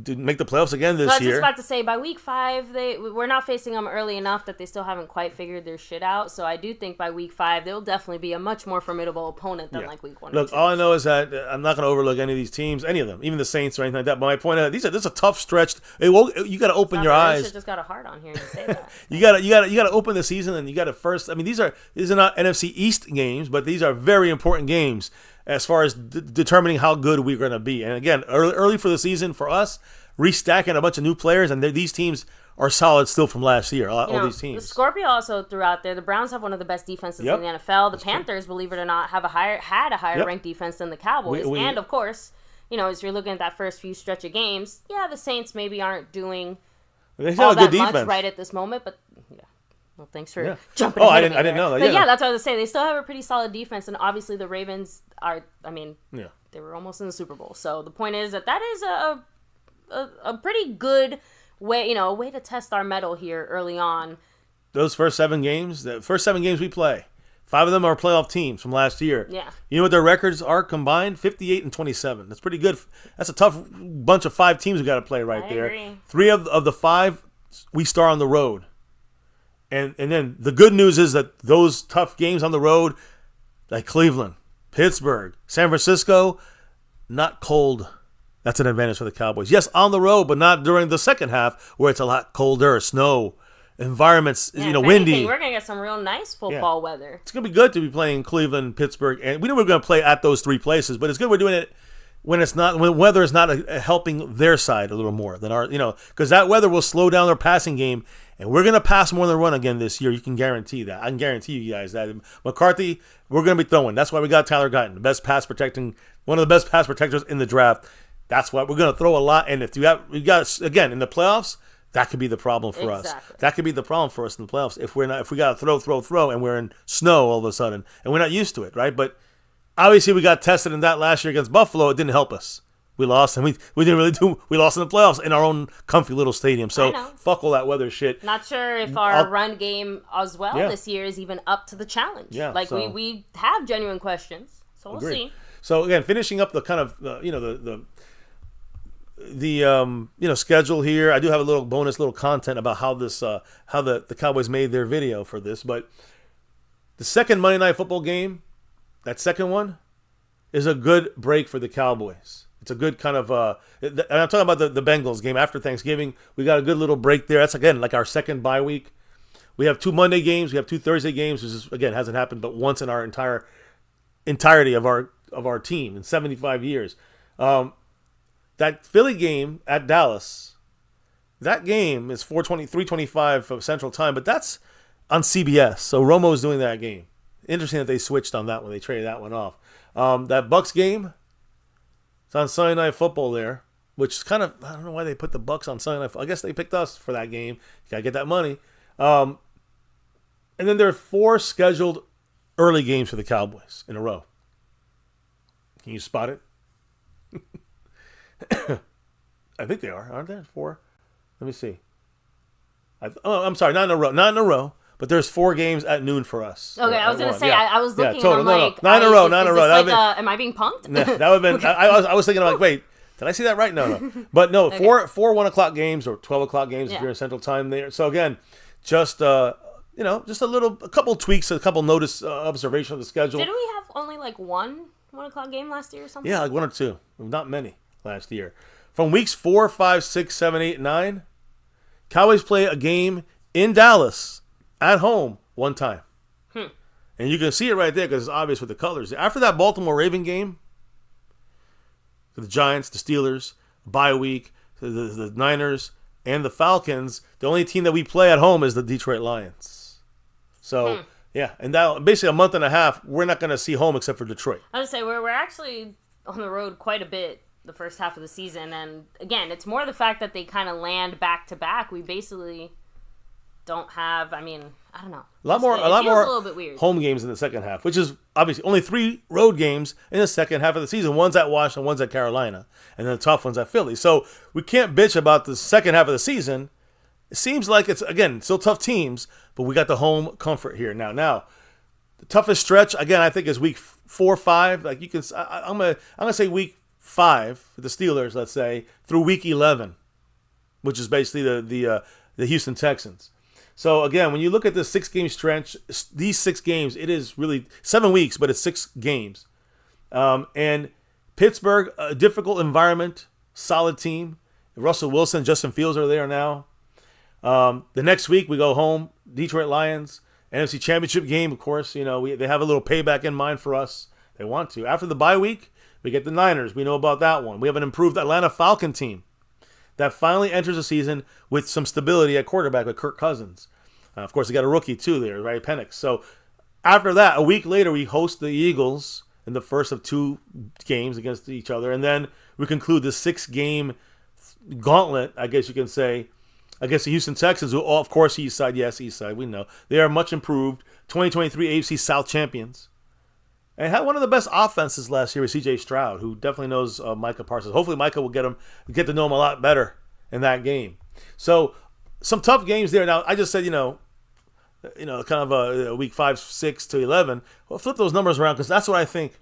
make the playoffs again this year. I was just about to say, by week 5, we're not facing them early enough that they still haven't quite figured their shit out. So I do think by week 5, they'll definitely be a much more formidable opponent than like week 1 Look, or 2. all I know is that I'm not going to overlook any of these teams, any of them, even the Saints or anything like that. But my point is, this is a tough stretch. You got to open your eyes. Just got a heart on here and say that. you got to open the season, and you got to first. I mean, these are not NFC East games, but these are very important games as far as determining how good we're going to be. And again, early for the season for us. Restacking a bunch of new players, and these teams are solid still from last year. All these teams. The Scorpio also threw out there. The Browns have one of the best defenses in the NFL. The Panthers, believe it or not, had a higher ranked defense than the Cowboys. And of course, as you're looking at that first few stretch of games, the Saints maybe aren't doing all that much right at this moment, but well, thanks for jumping in. I didn't know that. But that's what I was saying. They still have a pretty solid defense, and obviously the Ravens are. I mean, they were almost in the Super Bowl. So the point is that is a pretty good way, a way to test our mettle here early on. Those first 7 games, we play, 5 of them are playoff teams from last year. Yeah. You know what their records are combined? 58 and 27. That's pretty good. That's a tough bunch of 5 teams we got to play right there. Agree. 3 of the 5 we start on the road. And then the good news is that those tough games on the road, like Cleveland, Pittsburgh, San Francisco, not cold. That's an advantage for the Cowboys. Yes, on the road, but not during the second half where it's a lot colder, snow, environments, windy. Anything, we're going to get some real nice football weather. It's going to be good to be playing Cleveland, Pittsburgh, and we know we're going to play at those 3 places, but it's good we're doing it when weather is not helping their side a little more than our, because that weather will slow down their passing game, and we're going to pass more than run again this year. You can guarantee that. I can guarantee you guys that. McCarthy, we're going to be throwing. That's why we got Tyler Guyton, one of the best pass protectors in the draft. That's why we're going to throw a lot. And if we got again in the playoffs, that could be the problem for us. That could be the problem for us in the playoffs if we got to throw, and we're in snow all of a sudden, and we're not used to it, right? But obviously, we got tested in that last year against Buffalo. It didn't help us. We lost, and we didn't really do. We lost in the playoffs in our own comfy little stadium. So fuck all that weather shit. Not sure if our run game as well this year is even up to the challenge. Yeah, we have genuine questions, so we'll see. So again, finishing up the kind of the schedule here. I do have a little bonus, little content about how the Cowboys made their video for this. But the second Monday Night Football game, that second one, is a good break for the Cowboys. It's a good kind of and I'm talking about the Bengals game after Thanksgiving. We got a good little break there. That's again like our second bye week. We have 2 Monday games. We have 2 Thursday games. Which is, again, hasn't happened but once in our entirety of our team in 75 years. That Philly game at Dallas, that game is 3:25 of Central Time, but that's on CBS. So Romo's doing that game. Interesting that they switched on that one. They traded that one off. That Bucks game, it's on Sunday Night Football there, which is kind of, I don't know why they put the Bucks on Sunday Night Football. I guess they picked us for that game. You got to get that money. And then there are 4 scheduled early games for the Cowboys in a row. Can you spot it? I think they are, aren't there? 4? Let me see. I'm sorry, not in a row. But there's 4 games at noon for us. Okay, I was going to say, I was looking, total. I'm like... Not in a row, not in a row. Am I being punked? No, that would have been... I was thinking, like, wait, did I see that right? No. But no, okay. 4 1 o'clock games or 12 o'clock games if you're in Central Time there. So again, just, just a couple tweaks, a couple notice observation of the schedule. Didn't we have only like 1 o'clock game last year or something? Yeah, like 1 or 2. Not many last year. From weeks 4, 5, 6, 7, 8, 9, Cowboys play a game in Dallas at home 1 time. And you can see it right there because it's obvious with the colors. After that Baltimore Raven game, the Giants, the Steelers, bye week, the Niners, and the Falcons, the only team that we play at home is the Detroit Lions. So, yeah, and that basically a month and a half, we're not going to see home except for Detroit. I would say we're actually on the road quite a bit the first half of the season. And, again, it's more the fact that they kind of land back-to-back. We basically don't have, I don't know. A lot more a little bit weird. Home games in the second half, which is obviously only 3 road games in the second half of the season. One's at Washington, one's at Carolina, and then the tough one's at Philly. So we can't bitch about the second half of the season. It seems like it's, again, still tough teams, but we got the home comfort here. Now, the toughest stretch, again, I think is week 4 or 5, like you can, I'm gonna say week 5 for the Steelers, let's say, through week 11, which is basically the Houston Texans. So again, when you look at this 6-game stretch, these 6 games, it is really 7 weeks, but it's 6 games. And Pittsburgh, a difficult environment, solid team. Russell Wilson, Justin Fields are there now. The next week we go home, Detroit Lions, NFC Championship game, of course. You know, they have a little payback in mind for us. They want to. After the bye week, we get the Niners. We know about that one. We have an improved Atlanta Falcon team that finally enters the season with some stability at quarterback with Kirk Cousins. Of course, they got a rookie too there, right? Penix. So after that, a week later, we host the Eagles in the first of 2 games against each other. And then we conclude the 6-game gauntlet, I guess you can say, against the Houston Texans, who, of course, East Side. Yes, East Side, we know. They are much improved. 2023 AFC South champions. And had one of the best offenses last year with C.J. Stroud, who definitely knows Micah Parsons. Hopefully Micah will get to know him a lot better in that game. So some tough games there. Now, I just said, kind of a week 5, 6 to 11. Well, flip those numbers around because that's what I think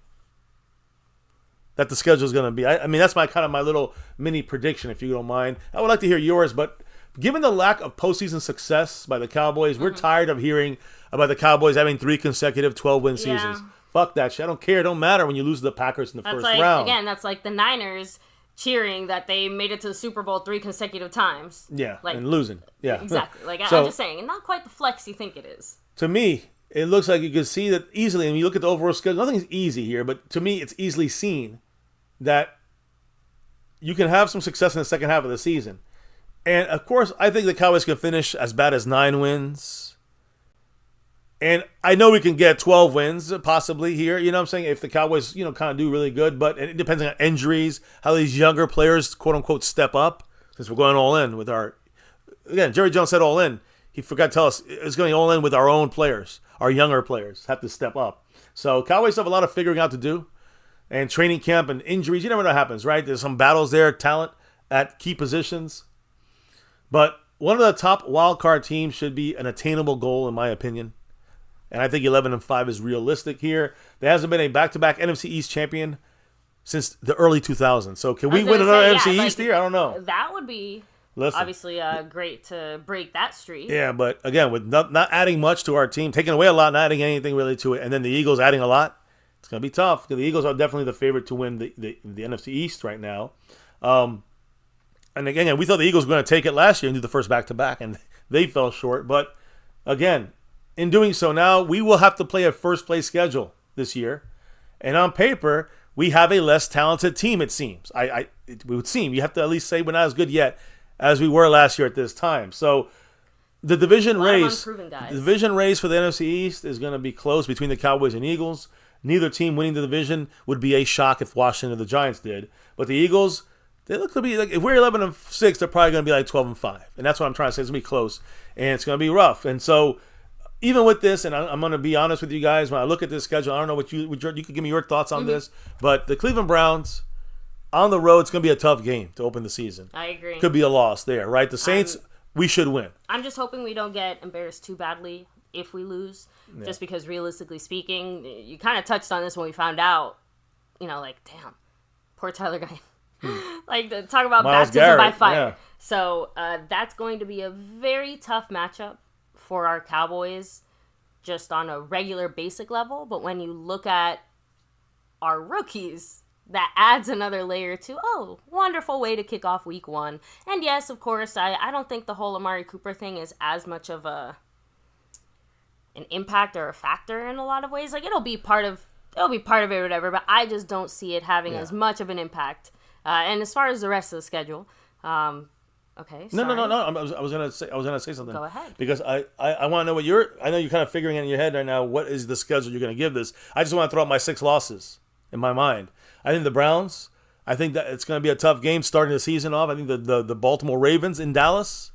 that the schedule is going to be. I mean, that's my little mini prediction, if you don't mind. I would like to hear yours, but given the lack of postseason success by the Cowboys, we're tired of hearing about the Cowboys having 3 consecutive 12-win seasons. Fuck that shit. I don't care. It don't matter when you lose to the Packers in the first round. Again, that's like the Niners cheering that they made it to the Super Bowl 3 consecutive times. Yeah, and losing. Yeah. Exactly. I'm just saying, and not quite the flex you think it is. To me, it looks like you can see that easily, and you look at the overall schedule, nothing's easy here, but to me, it's easily seen that you can have some success in the second half of the season. And, of course, I think the Cowboys can finish as bad as 9 wins. And I know we can get 12 wins possibly here. You know what I'm saying? If the Cowboys, kind of do really good. But it depends on injuries, how these younger players, quote-unquote, step up. Since we're going all in with our... Again, Jerry Jones said all in. He forgot to tell us it's going all in with our own players. Our younger players have to step up. So Cowboys have a lot of figuring out to do. And training camp and injuries, you never know what happens, right? There's some battles there, talent at key positions. But one of the top wildcard teams should be an attainable goal, in my opinion. And I think 11-5 is realistic here. There hasn't been a back-to-back NFC East champion since the early 2000s. So can we win another NFC East here? I don't know. That would be obviously great to break that streak. Yeah, but again, with not adding much to our team, taking away a lot, not adding anything really to it, and then the Eagles adding a lot, it's going to be tough. Because the Eagles are definitely the favorite to win the NFC East right now. And again, we thought the Eagles were going to take it last year and do the first back-to-back, and they fell short. But again, in doing so now, we will have to play a first-place schedule this year. And on paper, we have a less talented team, it seems. It would seem. You have to at least say we're not as good yet as we were last year at this time. So the division race for the NFC East is going to be close between the Cowboys and Eagles. Neither team winning the division would be a shock if Washington or the Giants did. But the Eagles, they look to be like, if we're 11-6, they're probably going to be like 12-5. And that's what I'm trying to say. It's going to be close. And it's going to be rough. And so even with this, and I'm going to be honest with you guys, when I look at this schedule, I don't know what you could give me your thoughts on this, but the Cleveland Browns on the road, it's going to be a tough game to open the season. I agree. Could be a loss there, right? The Saints, we should win. I'm just hoping we don't get embarrassed too badly if we lose, just because realistically speaking, you kind of touched on this when we found out, damn, poor Tyler Guy. Talk about Myles baptism Garrett, by fire. yeah. So that's going to be a very tough matchup for our Cowboys just on a regular basic level. But when you look at our rookies, that adds another layer to, wonderful way to kick off week 1. And yes, of course, I don't think the whole Amari Cooper thing is as much of an impact or a factor in a lot of ways. It'll be part of it or whatever, but I just don't see it having as much of an impact. And as far as the rest of the schedule, okay. Sorry. No. I was gonna say something. Go ahead. Because I want to know I know you're kind of figuring in your head right now what is the schedule you're gonna give this. I just want to throw out my 6 losses in my mind. I think the Browns. I think that it's gonna be a tough game starting the season off. I think the Baltimore Ravens in Dallas.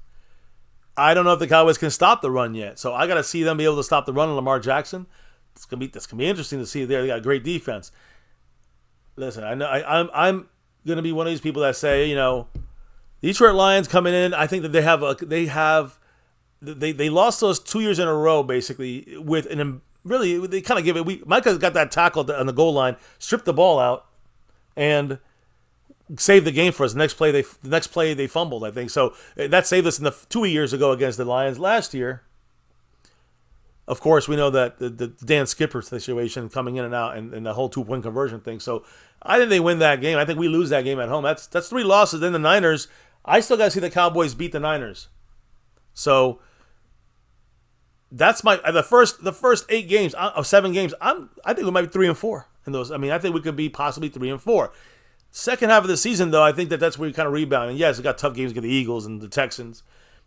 I don't know if the Cowboys can stop the run yet, so I got to see them be able to stop the run on Lamar Jackson. That's gonna be interesting to see there. They got a great defense. Listen, I know I'm gonna be one of these people that say, the Detroit Lions coming in. I think that they lost those 2 years in a row basically with really, they kind of give it. Micah got that tackle on the goal line, stripped the ball out, and saved the game for us. The next play they fumbled, I think. So that saved us in the 2 years ago against the Lions. Last year, of course, we know that the Dan Skipper situation coming in and out and the whole 2-point conversion thing. So I think they win that game. I think we lose that game at home. That's 3 losses. Then the Niners, I still got to see the Cowboys beat the Niners. So that's the first 8 games of 7 games. I think we might be 3-4 in those. I mean, I think we could be possibly 3-4. Second half of the season, though, I think that's where we kind of rebound. And yes, we got tough games against the Eagles and the Texans.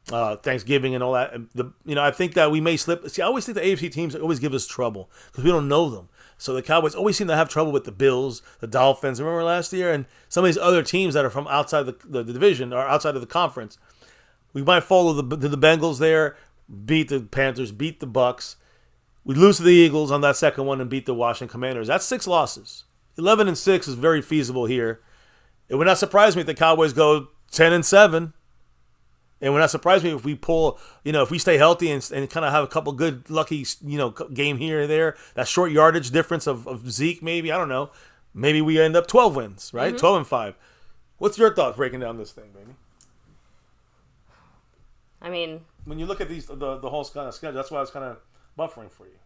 Thanksgiving and all that. And I think that we may slip. See, I always think the AFC teams always give us trouble because we don't know them. So the Cowboys always seem to have trouble with the Bills, the Dolphins. Remember last year? And some of these other teams that are from outside the division or outside of the conference. We might follow the Bengals there, beat the Panthers, beat the Bucks. We lose to the Eagles on that second one and beat the Washington Commanders. That's 6 losses. 11-6 is very feasible here. It would not surprise me if the Cowboys go 10-7. And would not surprise me if we pull, if we stay healthy and kind of have a couple good, lucky, game here or there. That short yardage difference of Zeke, maybe. I don't know. Maybe we end up 12 wins, right? 12-5. What's your thoughts breaking down this thing, baby? I mean, when you look at these, the whole kind of schedule, that's why I was kind of buffering for you.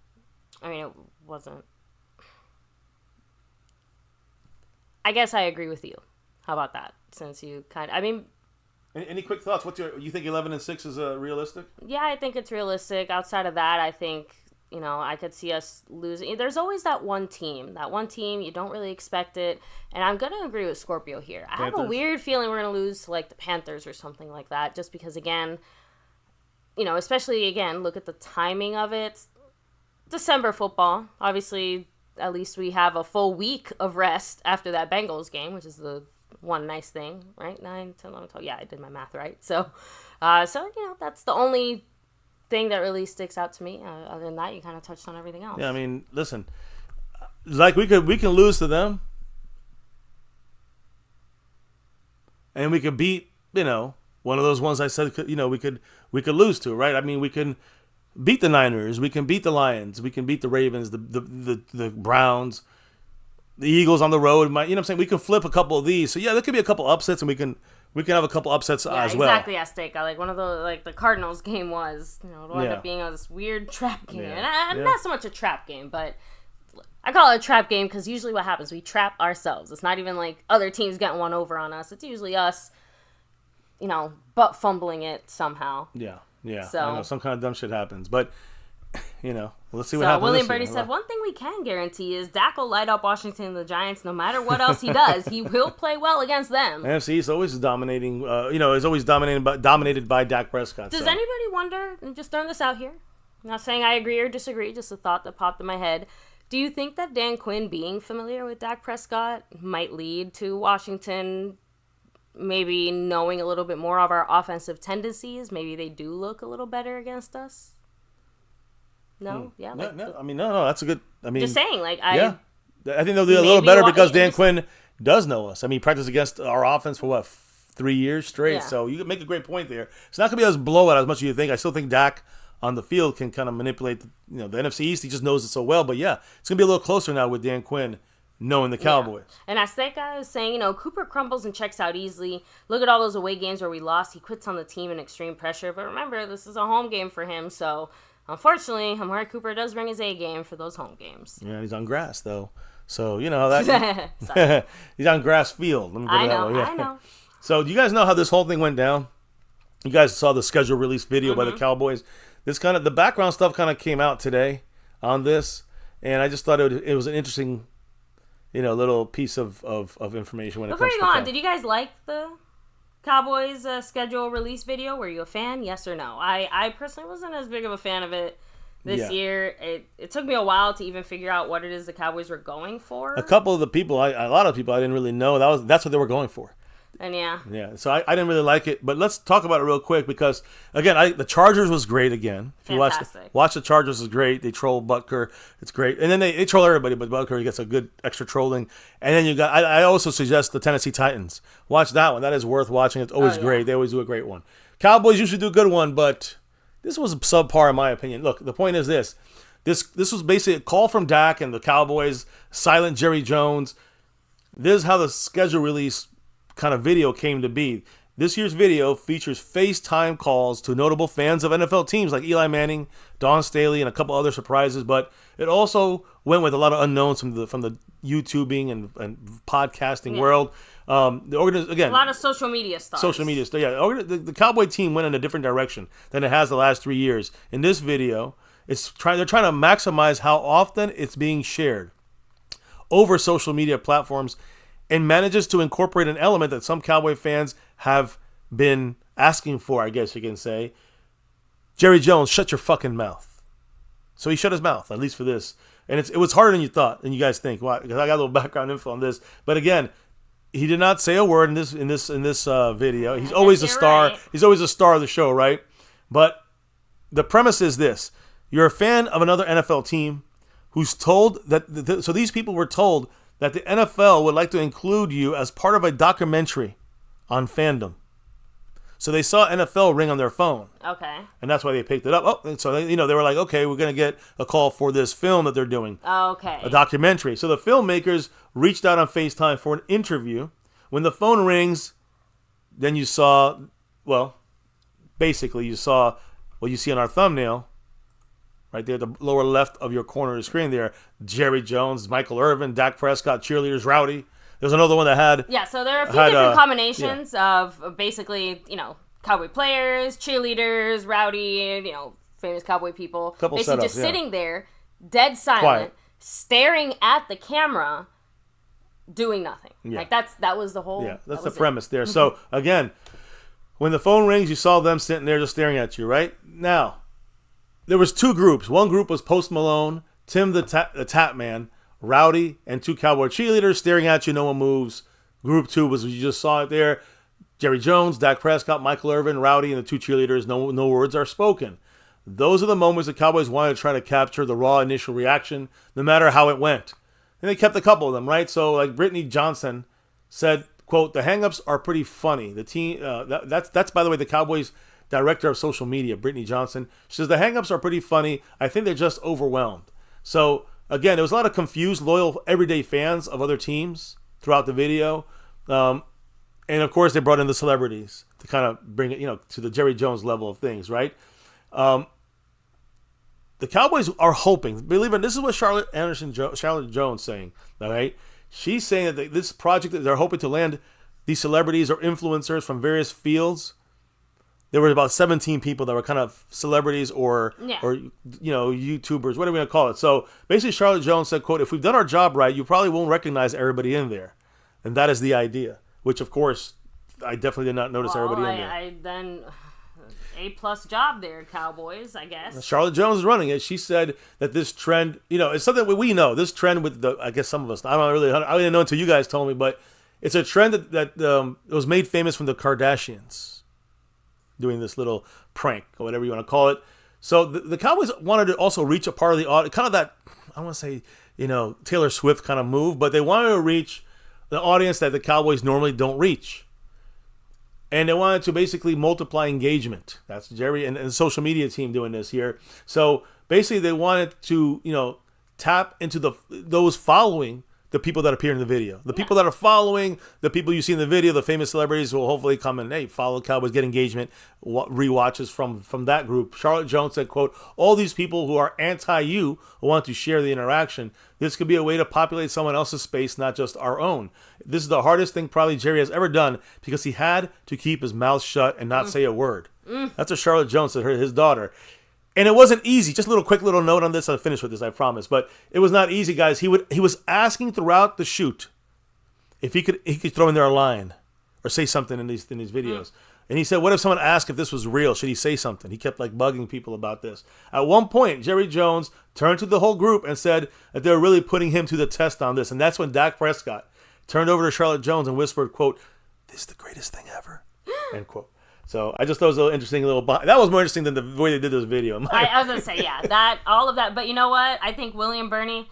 I mean, it wasn't. I guess I agree with you. How about that? Since you Any quick thoughts? You think 11-6 is realistic? Yeah, I think it's realistic. Outside of that, I think, I could see us losing. There's always that one team. You don't really expect it. And I'm going to agree with Scorpio here. I have a weird feeling we're going to lose to, like, the Panthers or something like that. Just because, again, especially, again, look at the timing of it. December football. Obviously, at least we have a full week of rest after that Bengals game, which is the one nice thing, right? 9, 10, 11, 12. Yeah, I did my math right. So that's the only thing that really sticks out to me. Other than that, you kind of touched on everything else. Yeah, I mean, listen, like we can lose to them, and we could beat one of those ones I said we could lose to, right? I mean, we can beat the Niners, we can beat the Lions, we can beat the Ravens, the Browns. The Eagles on the road, what I'm saying? We can flip a couple of these. So, yeah, there could be a couple upsets, and we can have a couple upsets as well. Exactly, Azteca. Like one of those, like the Cardinals game was, it'll end up being this weird trap game. And not so much a trap game, but I call it a trap game because usually what happens, we trap ourselves. It's not even like other teams getting one over on us. It's usually us, butt fumbling it somehow. Yeah. So, I know, some kind of dumb shit happens. But, let's see what happens. William Birdie said, one thing we can guarantee is Dak will light up Washington and the Giants no matter what else he does. He will play well against them. NFC is always dominating, is always dominated by Dak Prescott. Does anybody wonder, and just throwing this out here, I'm not saying I agree or disagree, just a thought that popped in my head. Do you think that Dan Quinn being familiar with Dak Prescott might lead to Washington maybe knowing a little bit more of our offensive tendencies? Maybe they do look a little better against us? No? Yeah. No. That's a good. Just saying, I think they'll do a little better because Dan Quinn does know us. I mean, he practiced against our offense for 3 years straight. Yeah. So you can make a great point there. It's not going to be as blowout as much as you think. I still think Dak on the field can kind of manipulate the NFC East. He just knows it so well. But yeah, it's going to be a little closer now with Dan Quinn knowing the Cowboys. Yeah. And Azteca is saying, Cooper crumbles and checks out easily. Look at all those away games where we lost. He quits on the team in extreme pressure. But remember, this is a home game for him. So unfortunately, Amari Cooper does bring his A game for those home games. Yeah, he's on grass, though. So, that he's on grass field. Let me put it that way. Yeah. I know. So, do you guys know how this whole thing went down? You guys saw the schedule release video by the Cowboys. The background stuff kind of came out today on this, and I just thought it was an interesting, little piece of information when it comes to Before you go on, did you guys like the Cowboys schedule release video? Were you a fan? Yes or no? I personally wasn't as big of a fan of it this year. It took me a while to even figure out what it is the Cowboys were going for. A lot of people I didn't really know that's what they were going for. And yeah. So I didn't really like it, but let's talk about it real quick because again, the Chargers was great again. If you watch the Chargers is great. They troll Butker, it's great, and then they troll everybody, but Butker gets a good extra trolling. And then you got I also suggest the Tennessee Titans. Watch that one. That is worth watching. It's always great. They always do a great one. Cowboys usually do a good one, but this was subpar in my opinion. Look, the point is this: This was basically a call from Dak and the Cowboys, silent Jerry Jones. This is how the schedule release kind of video came to be. This year's video features FaceTime calls to notable fans of NFL teams like Eli Manning, Dawn Staley, and a couple other surprises. But it also went with a lot of unknowns from the YouTubing and podcasting world. Again, a lot of social media stars. Social media stars. Yeah, the Cowboy team went in a different direction than it has the last 3 years. In this video, they're trying to maximize how often it's being shared over social media platforms, and manages to incorporate an element that some Cowboy fans have been asking for, I guess you can say. Jerry Jones, shut your fucking mouth. So he shut his mouth, at least for this. And it was harder than you thought, than you guys think. Why? Because I got a little background info on this. But again, he did not say a word in this video. He's always a star. Right. He's always a star of the show, right? But the premise is this. You're a fan of another NFL team who's told that... So these people were told that the NFL would like to include you as part of a documentary on fandom. So they saw NFL ring on their phone. Okay. And that's why they picked it up. Oh, and so they were like, okay, we're going to get a call for this film that they're doing. Okay. A documentary. So the filmmakers reached out on FaceTime for an interview. When the phone rings, then you saw, well, basically you saw what you see on our thumbnail. Right there at the lower left of your corner of the screen there. Jerry Jones, Michael Irvin, Dak Prescott, cheerleaders, Rowdy. There's another one that had... Yeah, so there are a few different combinations of basically, Cowboy players, cheerleaders, Rowdy, famous Cowboy people. Couple basically setups, just sitting there, dead silent, quiet, staring at the camera, doing nothing. Yeah. Like, that was the whole... Yeah, that's the premise there. So, again, when the phone rings, you saw them sitting there just staring at you, right? Now... There was two groups. One group was Post Malone, Tim the Tap Man, Rowdy, and two Cowboy cheerleaders staring at you. No one moves. Group two was, you just saw it there, Jerry Jones, Dak Prescott, Michael Irvin, Rowdy, and the two cheerleaders. No words are spoken. Those are the moments the Cowboys wanted to try to capture the raw initial reaction, no matter how it went. And they kept a couple of them, right? So, like Brittany Johnson said, quote, "The hang-ups are pretty funny. The team, that's by the way, the Cowboys director of social media, Brittany Johnson. She says, the hang-ups are pretty funny. I think they're just overwhelmed." So, again, there was a lot of confused, loyal, everyday fans of other teams throughout the video. And, of course, they brought in the celebrities to kind of bring it, to the Jerry Jones level of things, right? The Cowboys are hoping, believe it, this is what Charlotte Jones saying, all right? She's saying that this project that they're hoping to land these celebrities or influencers from various fields. There were about 17 people that were kind of celebrities or YouTubers, whatever you want to call it. So basically Charlotte Jones said, quote, "If we've done our job right, you probably won't recognize everybody in there." And that is the idea, which of course I definitely did not notice everybody in there. Then A+ job there, Cowboys, I guess. Charlotte Jones is running it. She said that this trend, it's something we know. This trend with I guess some of us, I didn't know until you guys told me, but it's a trend that was made famous from the Kardashians. Doing this little prank or whatever you want to call it. So the Cowboys wanted to also reach a part of the audience, kind of that, I want to say, Taylor Swift kind of move, but they wanted to reach the audience that the Cowboys normally don't reach. And they wanted to basically multiply engagement. That's Jerry and the social media team doing this here. So basically they wanted to, tap into those following the people that appear in the video. The people that are following, the people you see in the video, the famous celebrities will hopefully come and, hey, follow Cowboys, get engagement, rewatches from that group. Charlotte Jones said, quote, "All these people who are anti-you want to share the interaction. This could be a way to populate someone else's space, not just our own. This is the hardest thing probably Jerry has ever done because he had to keep his mouth shut and not say a word." That's what Charlotte Jones said, his daughter. And it wasn't easy. Just a quick little note on this. I'll finish with this, I promise. But it was not easy, guys. He was asking throughout the shoot if he could throw in there a line or say something in these videos. And he said, what if someone asked if this was real? Should he say something? He kept bugging people about this. At one point, Jerry Jones turned to the whole group and said that they were really putting him to the test on this. And that's when Dak Prescott turned over to Charlotte Jones and whispered, quote, "This is the greatest thing ever," end quote. So I just thought it was a little interesting that was more interesting than the way they did this video. I was going to say, yeah, all of that. But you know what? I think William Burney,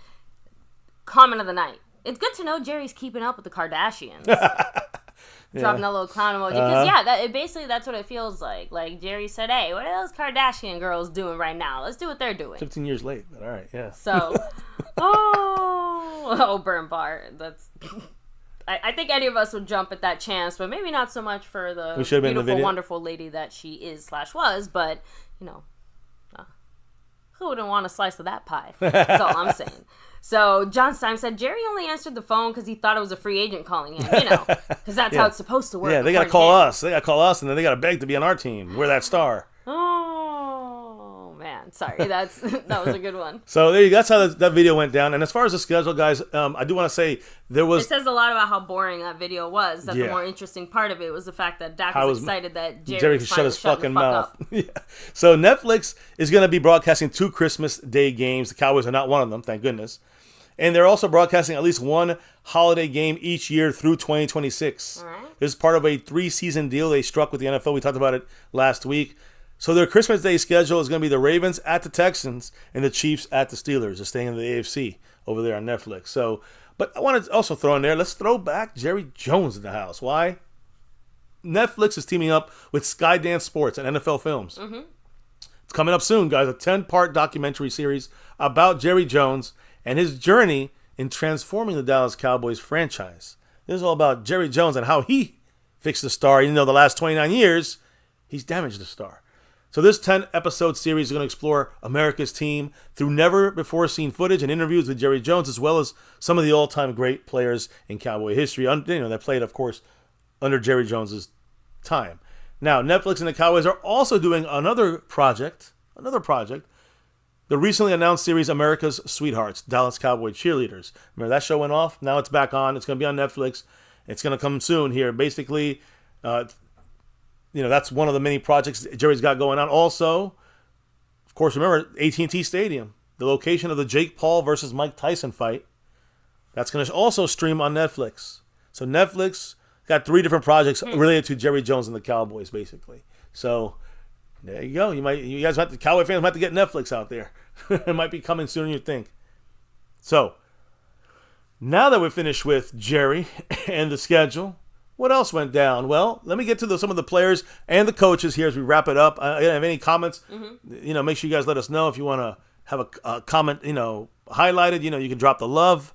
comment of the night. It's good to know Jerry's keeping up with the Kardashians. Dropping that little clown emoji. Because, basically that's what it feels like. Like, Jerry said, hey, what are those Kardashian girls doing right now? Let's do what they're doing. 15 years late, but all right, yeah. So, burn bar. That's... I think any of us would jump at that chance, but maybe not so much for the beautiful, wonderful lady that she is/was, but, who wouldn't want a slice of that pie? That's all I'm saying. So John Stein said Jerry only answered the phone because he thought it was a free agent calling him, because that's how it's supposed to work. Yeah, they got to call us. They got to call us, and then they got to beg to be on our team. We're that star. Oh, man. Sorry. That was a good one. So there you go. That's how that video went down. And as far as the schedule, guys, I do want to say there was... It says a lot about how boring that video was. That the more interesting part of it was the fact that Dak was excited that Jerry could shut his fucking mouth. Yeah. So Netflix is going to be broadcasting 2 Christmas Day games. The Cowboys are not one of them, thank goodness. And they're also broadcasting at least one holiday game each year through 2026. All right. This is part of a 3-season deal they struck with the NFL. We talked about it last week. So their Christmas Day schedule is going to be the Ravens at the Texans and the Chiefs at the Steelers. They're staying in the AFC over there on Netflix. So, but I want to also throw in there, let's throw back Jerry Jones in the house. Why? Netflix is teaming up with Skydance Sports and NFL Films. Mm-hmm. It's coming up soon, guys. A 10-part documentary series about Jerry Jones and his journey in transforming the Dallas Cowboys franchise. This is all about Jerry Jones and how he fixed the star. Even though the last 29 years, he's damaged the star. So this 10-episode series is going to explore America's team through never-before-seen footage and interviews with Jerry Jones, as well as some of the all-time great players in Cowboy history, that played, of course, under Jerry Jones's time. Now, Netflix and the Cowboys are also doing another project, the recently announced series America's Sweethearts, Dallas Cowboy Cheerleaders. Remember that show went off? Now it's back on. It's going to be on Netflix. It's going to come soon here. Basically, that's one of the many projects Jerry's got going on. Also, of course, remember AT&T Stadium, the location of the Jake Paul versus Mike Tyson fight. That's going to also stream on Netflix. So Netflix got 3 different projects related to Jerry Jones and the Cowboys, basically. So there you go. You guys the Cowboy fans might have to get Netflix out there. It might be coming sooner than you think. So now that we're finished with Jerry and the schedule, what else went down? Well, let me get to some of the players and the coaches here as we wrap it up. Have any comments? Mm-hmm. Make sure you guys let us know if you want to have a comment, highlighted. You can drop the love.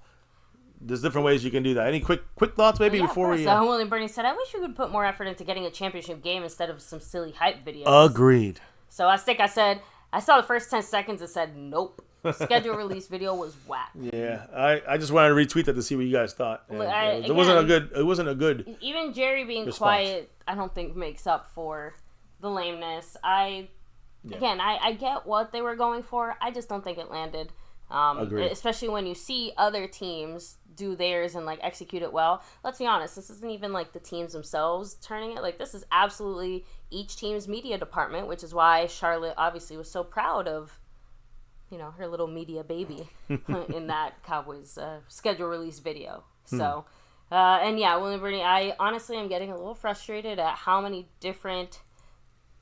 There's different ways you can do that. Any quick thoughts maybe before we... So William Bernie said, I wish we could put more effort into getting a championship game instead of some silly hype videos. Agreed. So I said, I saw the first 10 seconds and said, nope. Schedule release video was whack. Yeah, I just wanted to retweet that to see what you guys thought. It wasn't a good. Even Jerry being response. Quiet, I don't think makes up for the lameness. I get what they were going for. I just don't think it landed. Agreed. Especially when you see other teams do theirs and execute it well. Let's be honest, this isn't even the teams themselves turning it. This is absolutely each team's media department, which is why Charlotte obviously was so proud of her little media baby in that Cowboys schedule release video. So William Bernie, I honestly am getting a little frustrated at how many different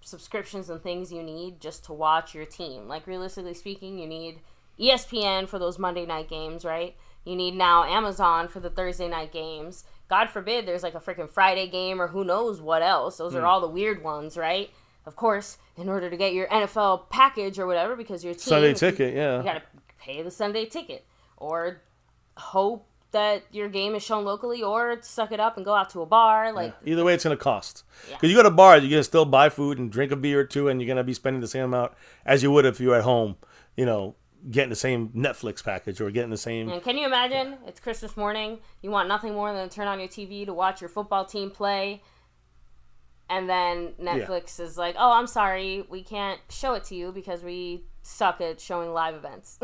subscriptions and things you need just to watch your team. Realistically speaking, you need ESPN for those Monday night games, right? You need now Amazon for the Thursday night games. God forbid there's a freaking Friday game or who knows what else. Those are all the weird ones, right? Of course, in order to get your NFL package or whatever, because your team... Sunday ticket, yeah. You got to pay the Sunday ticket. Or hope that your game is shown locally, or suck it up and go out to a bar. Either way, it's going to cost. Because you go to bars, you're going to still buy food and drink a beer or two, and you're going to be spending the same amount as you would if you were at home, getting the same Netflix package or getting the same... And can you imagine? It's Christmas morning. You want nothing more than to turn on your TV to watch your football team play. And then Netflix is like, oh, I'm sorry, we can't show it to you because we suck at showing live events.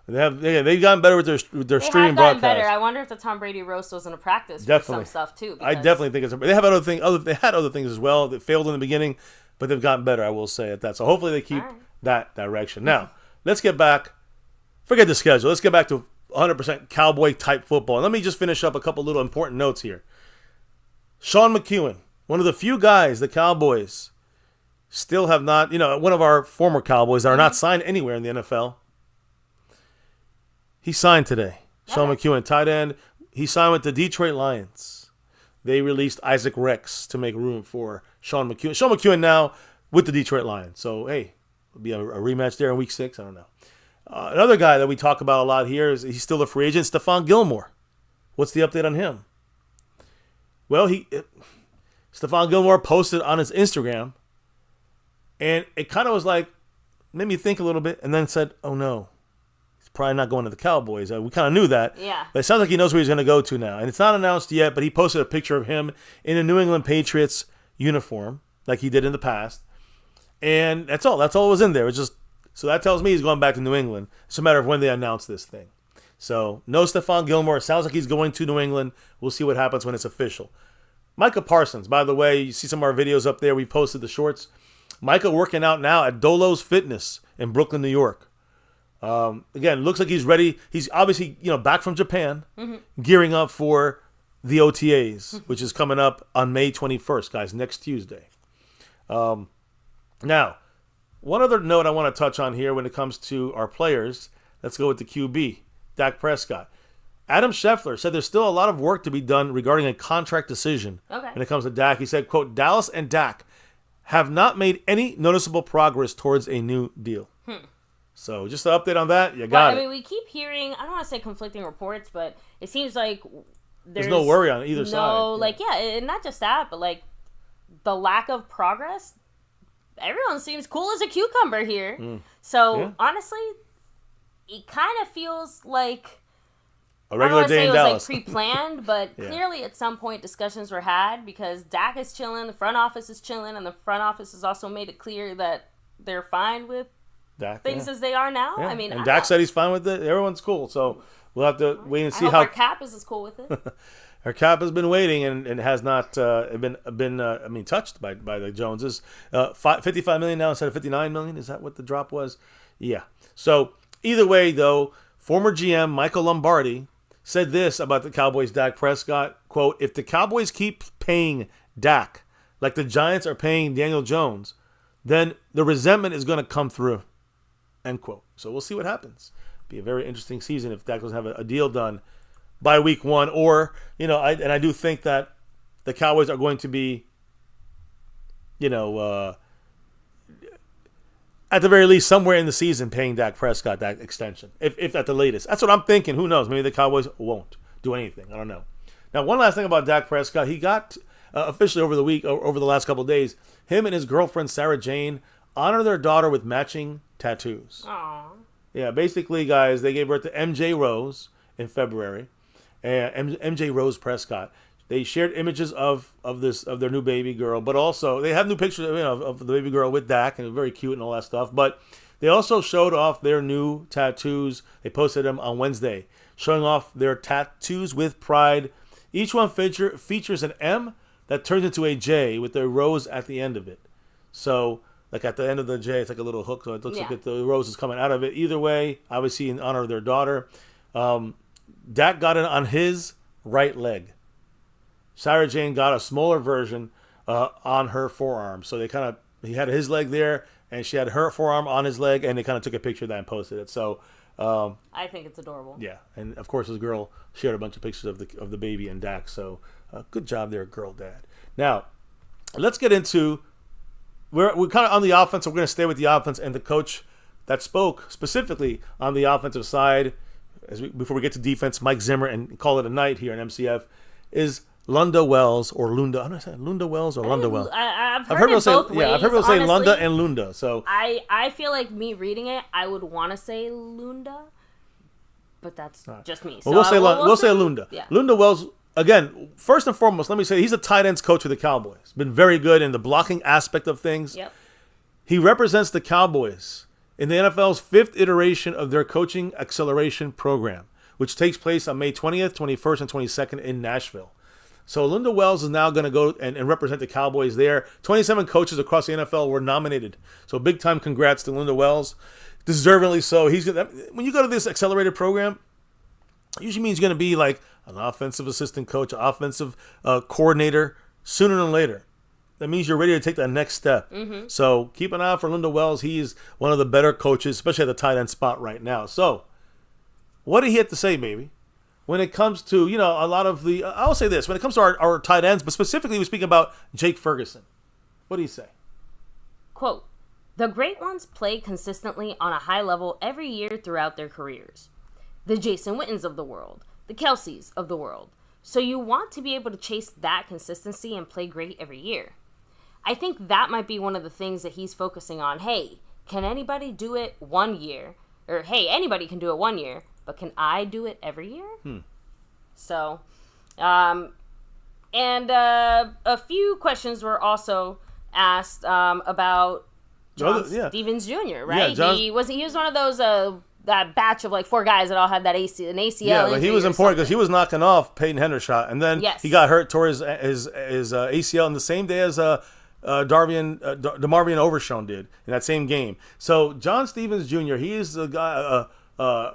They've gotten better with their streaming broadcast. Better. I wonder if the Tom Brady roast wasn't a practice for some stuff too. I definitely think they have they had other things as well that failed in the beginning, but they've gotten better. I will say at that. So hopefully they keep that direction. Now let's get back. Forget the schedule. Let's get back to 100% Cowboy type football. And let me just finish up a couple little important notes here. Sean McEwen, one of the few guys the Cowboys still have not, one of our former Cowboys that are not signed anywhere in the NFL. He signed today. Sean McEwen, tight end. He signed with the Detroit Lions. they released Isaac Rex to make room for Sean McEwen. Sean McEwen now with the Detroit Lions. So, hey, it'll be a rematch there in week 6. I don't know. Another guy that we talk about a lot here is he's still a free agent, Stephon Gilmore. What's the update on him? Well, Stephon Gilmore posted on his Instagram, and it kind of was like, made me think a little bit, and then said, oh no, he's probably not going to the Cowboys. We kind of knew that. Yeah. But it sounds like he knows where he's going to go to now. And it's not announced yet, but he posted a picture of him in a New England Patriots uniform, like he did in the past. And that's all. That's all that was in there. It's just, so that tells me he's going back to New England. It's a matter of when they announce this thing. So, no Stephon Gilmore. It sounds like he's going to New England. We'll see what happens when it's official. Micah Parsons, by the way, you see some of our videos up there. We posted the shorts. Micah working out now at Dolo's Fitness in Brooklyn, New York. Again, looks like he's ready. He's obviously, back from Japan, gearing up for the OTAs, which is coming up on May 21st, guys, next Tuesday. Now, one other note I want to touch on here when it comes to our players. Let's go with the QB, Dak Prescott. Adam Scheffler said there's still a lot of work to be done regarding a contract decision when it comes to Dak. He said, quote, Dallas and Dak have not made any noticeable progress towards a new deal. So just an update on that. You got it. I mean, we keep hearing, I don't want to say conflicting reports, but it seems like there's no worry on either side. No, and not just that, but the lack of progress. Everyone seems cool as a cucumber here. So honestly, it kind of feels like a regular day in Dallas. Like pre-planned, but clearly at some point discussions were had because Dak is chilling, the front office is chilling, and the front office has also made it clear that they're fine with Dak, things as they are now. Yeah. I mean, and Dak said he's fine with it. Everyone's cool, so we'll have to wait and see how our cap is as cool with it. Our cap has been waiting and has not been touched by the Joneses. $55 million now instead of $59 million. Is that what the drop was? Yeah. So either way, though, former GM Michael Lombardi said this about the Cowboys' Dak Prescott, quote, if the Cowboys keep paying Dak like the Giants are paying Daniel Jones, then the resentment is going to come through, end quote. So we'll see what happens. Be a very interesting season if Dak doesn't have a deal done by week 1, or, I do think that the Cowboys are going to be, at the very least, somewhere in the season paying Dak Prescott that extension, if at the latest. That's what I'm thinking. Who knows? Maybe the Cowboys won't do anything. I don't know. Now, one last thing about Dak Prescott. He got officially over the last couple of days, him and his girlfriend, Sarah Jane, honor their daughter with matching tattoos. Aww. Yeah, basically, guys, they gave birth to MJ Rose in February. MJ Rose Prescott. They shared images of their new baby girl, but also they have new pictures of the baby girl with Dak, and it was very cute and all that stuff. But they also showed off their new tattoos. They posted them on Wednesday, showing off their tattoos with pride. Each one features an M that turns into a J with a rose at the end of it. So, like at the end of the J, it's like a little hook, so it looks like the rose is coming out of it. Either way, obviously in honor of their daughter. Dak got it on his right leg. Sarah Jane got a smaller version on her forearm. So he had his leg there, and she had her forearm on his leg, and they kind of took a picture of that and posted it. So I think it's adorable. Yeah, and of course his girl shared a bunch of pictures of the baby and Dak. So good job there, girl dad. Now let's get into we're kind of on the offense. So we're going to stay with the offense and the coach that spoke specifically on the offensive side. Before we get to defense, Mike Zimmer, and call it a night here in MCF, is Lunda Wells or Lunda. I'm not saying Lunda Wells or Lunda Wells. I've heard it both ways. Yeah, I've heard people say Lunda and Lunda. So I feel like me reading it, I would want to say Lunda, but that's just me. So we'll say Lunda. Yeah. Lunda Wells. Again, first and foremost, let me say he's a tight ends coach for the Cowboys. Been very good in the blocking aspect of things. Yep. He represents the Cowboys in the NFL's 5th iteration of their coaching acceleration program, which takes place on May 20th, 21st, and 22nd in Nashville. So Lunda Wells is now going to go and represent the Cowboys there. 27 coaches across the NFL were nominated. So big time congrats to Lunda Wells. Deservingly so. When you go to this accelerated program, it usually means you're going to be like an offensive assistant coach, an offensive coordinator sooner than later. That means you're ready to take that next step. Mm-hmm. So keep an eye out for Lunda Wells. He's one of the better coaches, especially at the tight end spot right now. So what did he have to say, baby, when it comes to, a lot of the, I'll say this, when it comes to our tight ends, but specifically we speak about Jake Ferguson. What do you say? Quote, the great ones play consistently on a high level every year throughout their careers. The Jason Wittens of the world, the Kelseys of the world. So you want to be able to chase that consistency and play great every year. I think that might be one of the things that he's focusing on. Hey, can anybody do it 1 year? Or, hey, anybody can do it 1 year, but can I do it every year? So, and a few questions were also asked about John Stevens Jr., right? Yeah, he was one of those that batch of like 4 guys that all had that an ACL. Yeah, but he was important because he was knocking off Peyton Hendershot, and then he got hurt, tore his ACL in the same day as DeMarvion Overshown did in that same game. So John Stevens Jr., he is a guy, a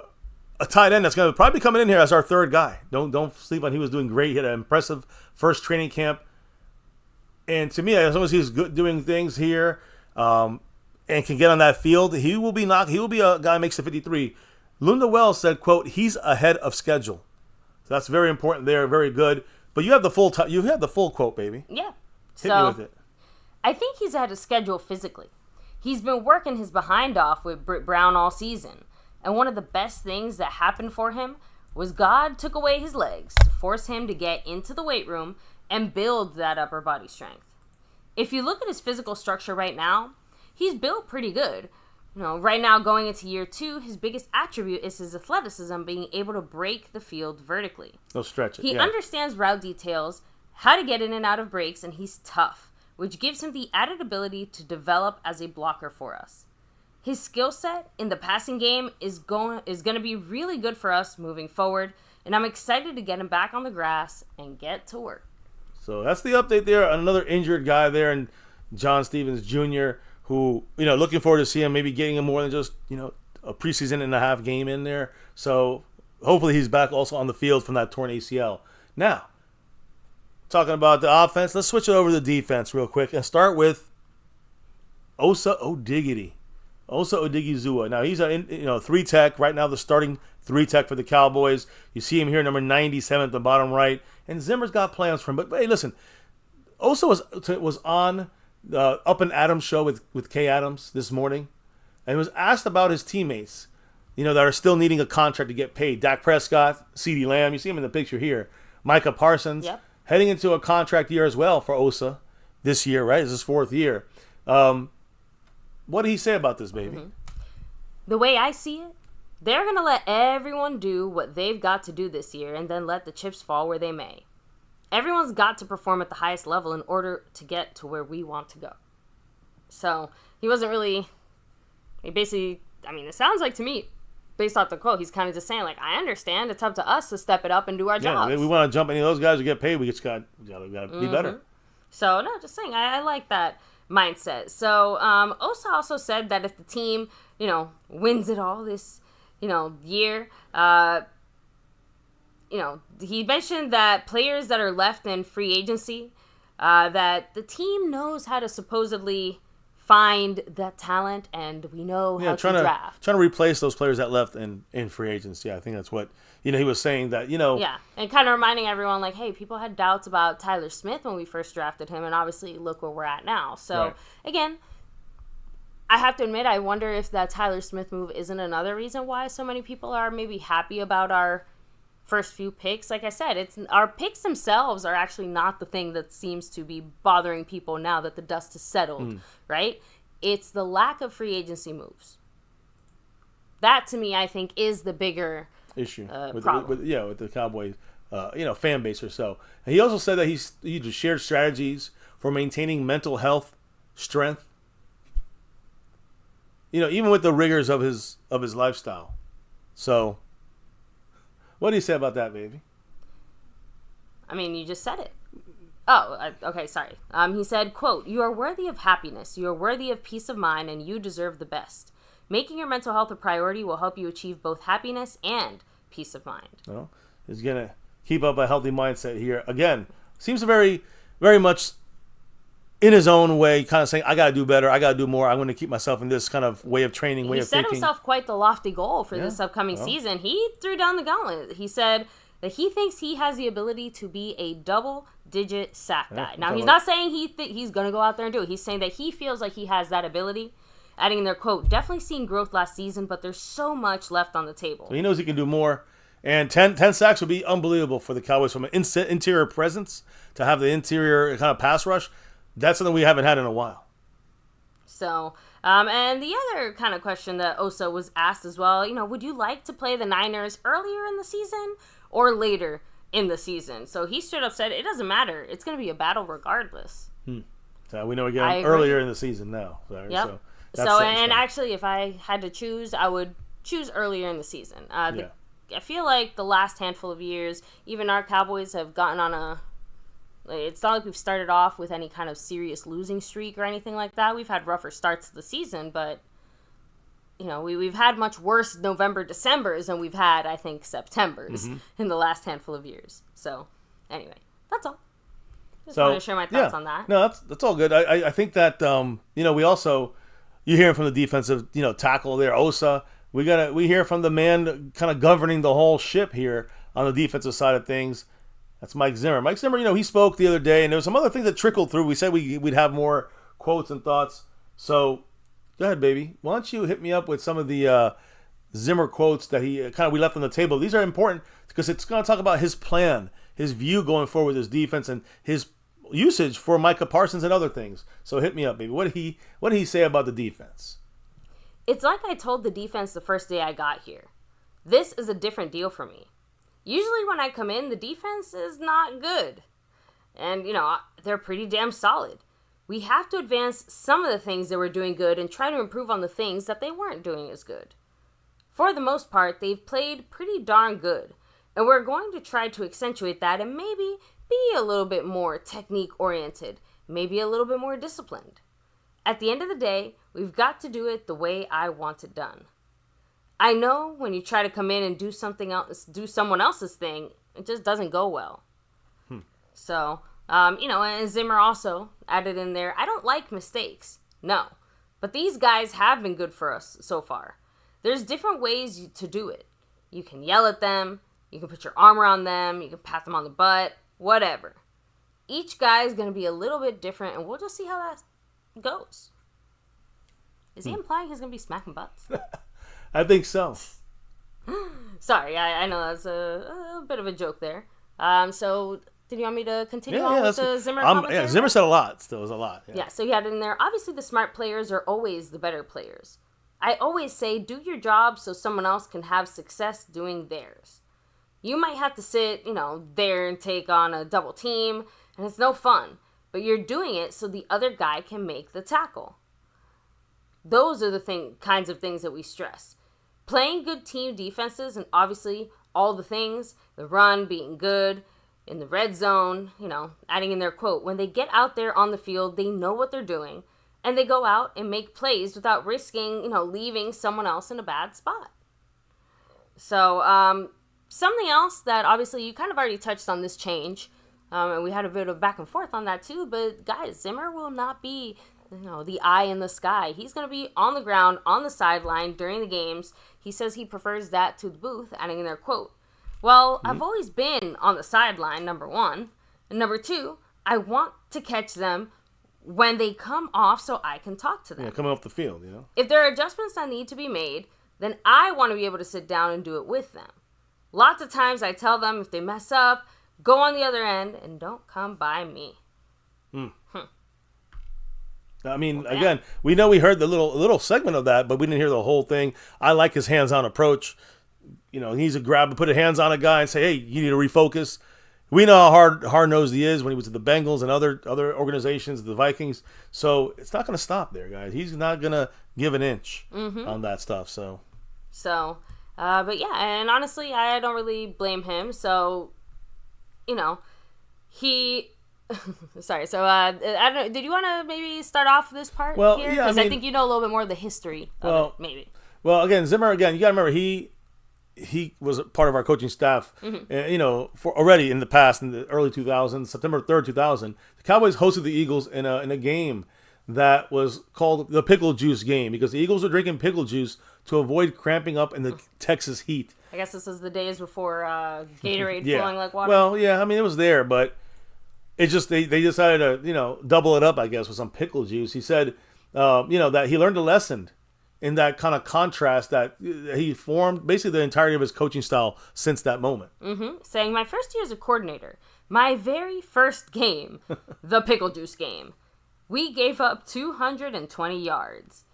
tight end that's going to probably be coming in here as our 3rd guy. Don't sleep on. He was doing great. He had an impressive first training camp, and to me, as long as he's good doing things here, and can get on that field, he will be a guy who makes the 53. Lunda Wells said, "quote He's ahead of schedule." So that's very important there. Very good. But you have the full quote, baby. Yeah. Hit me with it. I think he's ahead of schedule physically. He's been working his behind off with Britt Brown all season. And one of the best things that happened for him was God took away his legs to force him to get into the weight room and build that upper body strength. If you look at his physical structure right now, he's built pretty good. Right now going into year 2, his biggest attribute is his athleticism, being able to break the field vertically. He'll stretch it. He understands route details, how to get in and out of breaks, and he's tough, which gives him the added ability to develop as a blocker for us. His skill set in the passing game is going to be really good for us moving forward, and I'm excited to get him back on the grass and get to work. So that's the update there. Another injured guy there, and John Stevens Jr., who, looking forward to seeing him, maybe getting him more than just, a preseason and a half game in there. So hopefully he's back also on the field from that torn ACL. Now, talking about the offense, let's switch it over to the defense real quick and start with Osa Odigizua. Now he's a 3-tech right now, the starting 3-tech for the Cowboys. You see him here, number 97 at the bottom right, and Zimmer's got plans for him. But hey, listen, Osa was on the Up and Adams show with Kay Adams this morning, and was asked about his teammates, that are still needing a contract to get paid. Dak Prescott, CeeDee Lamb, you see him in the picture here. Micah Parsons, heading into a contract year as well for Osa this year, right? It's his 4th year. What did he say about this, baby? The way I see it, they're going to let everyone do what they've got to do this year and then let the chips fall where they may. Everyone's got to perform at the highest level in order to get to where we want to go. So he wasn't really, it sounds like to me, based off the quote, he's kind of just saying, like, I understand it's up to us to step it up and do our jobs. Yeah, we want to jump any of those guys who get paid. We just got to be better. So, no, just saying, I like that mindset. So, Osa also said that if the team, wins it all this, year, he mentioned that players that are left in free agency, that the team knows how to supposedly find that talent, and we know how to draft. Trying to replace those players that left in free agency. I think that's what, he was saying that, Yeah, and kind of reminding everyone, like, hey, people had doubts about Tyler Smith when we first drafted him, and obviously look where we're at now. So, Again, I have to admit, I wonder if that Tyler Smith move isn't another reason why so many people are maybe happy about our first few picks. Like I said, it's our picks themselves are actually not the thing that seems to be bothering people now that the dust has settled, right? It's the lack of free agency moves. That, to me, I think, is the bigger issue problem. with the Cowboys, fan base or so. And he also said that he just shared strategies for maintaining mental health, strength. Even with the rigors of his lifestyle. So, what do you say about that, baby? You just said it. Oh, okay, sorry. He said, quote, "You are worthy of happiness, you are worthy of peace of mind, and you deserve the best. Making your mental health a priority will help you achieve both happiness and peace of mind." Well, he's going to keep up a healthy mindset here. Again, seems very, very much in his own way, kind of saying, I got to do better, I got to do more, I'm going to keep myself in this kind of way of training, way of thinking. He set himself quite the lofty goal for this upcoming season. He threw down the gauntlet. He said, that he thinks he has the ability to be a double-digit sack guy. Now, he's about- not saying he's going to go out there and do it. He's saying that he feels like he has that ability. Adding in their quote, definitely seen growth last season, but there's so much left on the table. So he knows he can do more. And 10 sacks would be unbelievable for the Cowboys from an interior presence to have the interior kind of pass rush. That's something we haven't had in a while. So, and the other kind of question that Osa was asked as well, would you like to play the Niners earlier in the season or later in the season? So he straight up said, it doesn't matter. It's going to be a battle regardless. So we know we're getting earlier in the season now. Yep. So and actually, if I had to choose, I would choose earlier in the season. I feel like the last handful of years, even our Cowboys have gotten on a... It's not like we've started off with any kind of serious losing streak or anything like that. We've had rougher starts to the season, but, we've had much worse November, Decembers than we've had, I think, Septembers in the last handful of years. So, anyway, that's all. Just wanted to share my thoughts on that. No, that's all good. I think that, we also... You hear from the defensive, tackle there, Osa. We hear from the man kind of governing the whole ship here on the defensive side of things. That's Mike Zimmer. Mike Zimmer, he spoke the other day, and there was some other things that trickled through. We said we'd have more quotes and thoughts. So go ahead, baby. Why don't you hit me up with some of the Zimmer quotes that he we left on the table. These are important because it's going to talk about his plan, his view going forward with his defense, and his usage for Micah Parsons and other things. So hit me up, baby. What did he say about the defense? It's like I told the defense the first day I got here. This is a different deal for me. Usually when I come in, the defense is not good. And, they're pretty damn solid. We have to advance some of the things that were doing good and try to improve on the things that they weren't doing as good. For the most part, they've played pretty darn good. And we're going to try to accentuate that and maybe be a little bit more technique-oriented, maybe a little bit more disciplined. At the end of the day, we've got to do it the way I want it done. I know when you try to come in and do something else, do someone else's thing, it just doesn't go well. So, and Zimmer also added in there, I don't like mistakes. No. But these guys have been good for us so far. There's different ways to do it. You can yell at them, you can put your arm around them, you can pat them on the butt, whatever. Each guy is going to be a little bit different, and we'll just see how that goes. Is he implying he's going to be smacking butts? I think so. Sorry, I know that's a bit of a joke there. So, did you want me to continue on with the Zimmer commentary? Zimmer said a lot. Still was a lot. Yeah, so he had in there, obviously the smart players are always the better players. I always say, do your job so someone else can have success doing theirs. You might have to sit, there and take on a double team, and it's no fun. But you're doing it so the other guy can make the tackle. Those are the kinds of things that we stress. Playing good team defenses, and obviously all the things, the run being good, in the red zone, adding in their quote, when they get out there on the field, they know what they're doing, and they go out and make plays without risking, leaving someone else in a bad spot. So, something else that obviously you kind of already touched on this change, and we had a bit of back and forth on that too, but guys, Zimmer will not be, the eye in the sky. He's going to be on the ground, on the sideline during the games. He says he prefers that to the booth, adding in their quote, well, I've always been on the sideline, number one. And number two, I want to catch them when they come off so I can talk to them. Yeah, coming off the field, If there are adjustments that need to be made, then I want to be able to sit down and do it with them. Lots of times I tell them if they mess up, go on the other end and don't come by me. I mean, again, we know we heard the little segment of that, but we didn't hear the whole thing. I like his hands-on approach. He's a grab and put a hands on a guy and say, hey, you need to refocus. We know how hard-nosed he is when he was at the Bengals and other organizations, the Vikings. So it's not going to stop there, guys. He's not going to give an inch on that stuff. So, but yeah, and honestly, I don't really blame him. So, he... Sorry, so I don't know. Did you want to maybe start off this part here? Because I think you know a little bit more of the history of it, maybe. Well, again, Zimmer, you got to remember, he was a part of our coaching staff, for already in the past, in the early 2000s, September 3rd, 2000. The Cowboys hosted the Eagles in a game that was called the pickle juice game because the Eagles were drinking pickle juice to avoid cramping up in the Texas heat. I guess this was the days before Gatorade Yeah. flowing like water. Well, yeah, I mean, it was there, but it just they decided to, double it up, I guess, with some pickle juice. He said, that he learned a lesson in that kind of contrast that he formed basically the entirety of his coaching style since that moment. Saying, my first year as a coordinator, my very first game, the pickle juice game, we gave up 220 yards.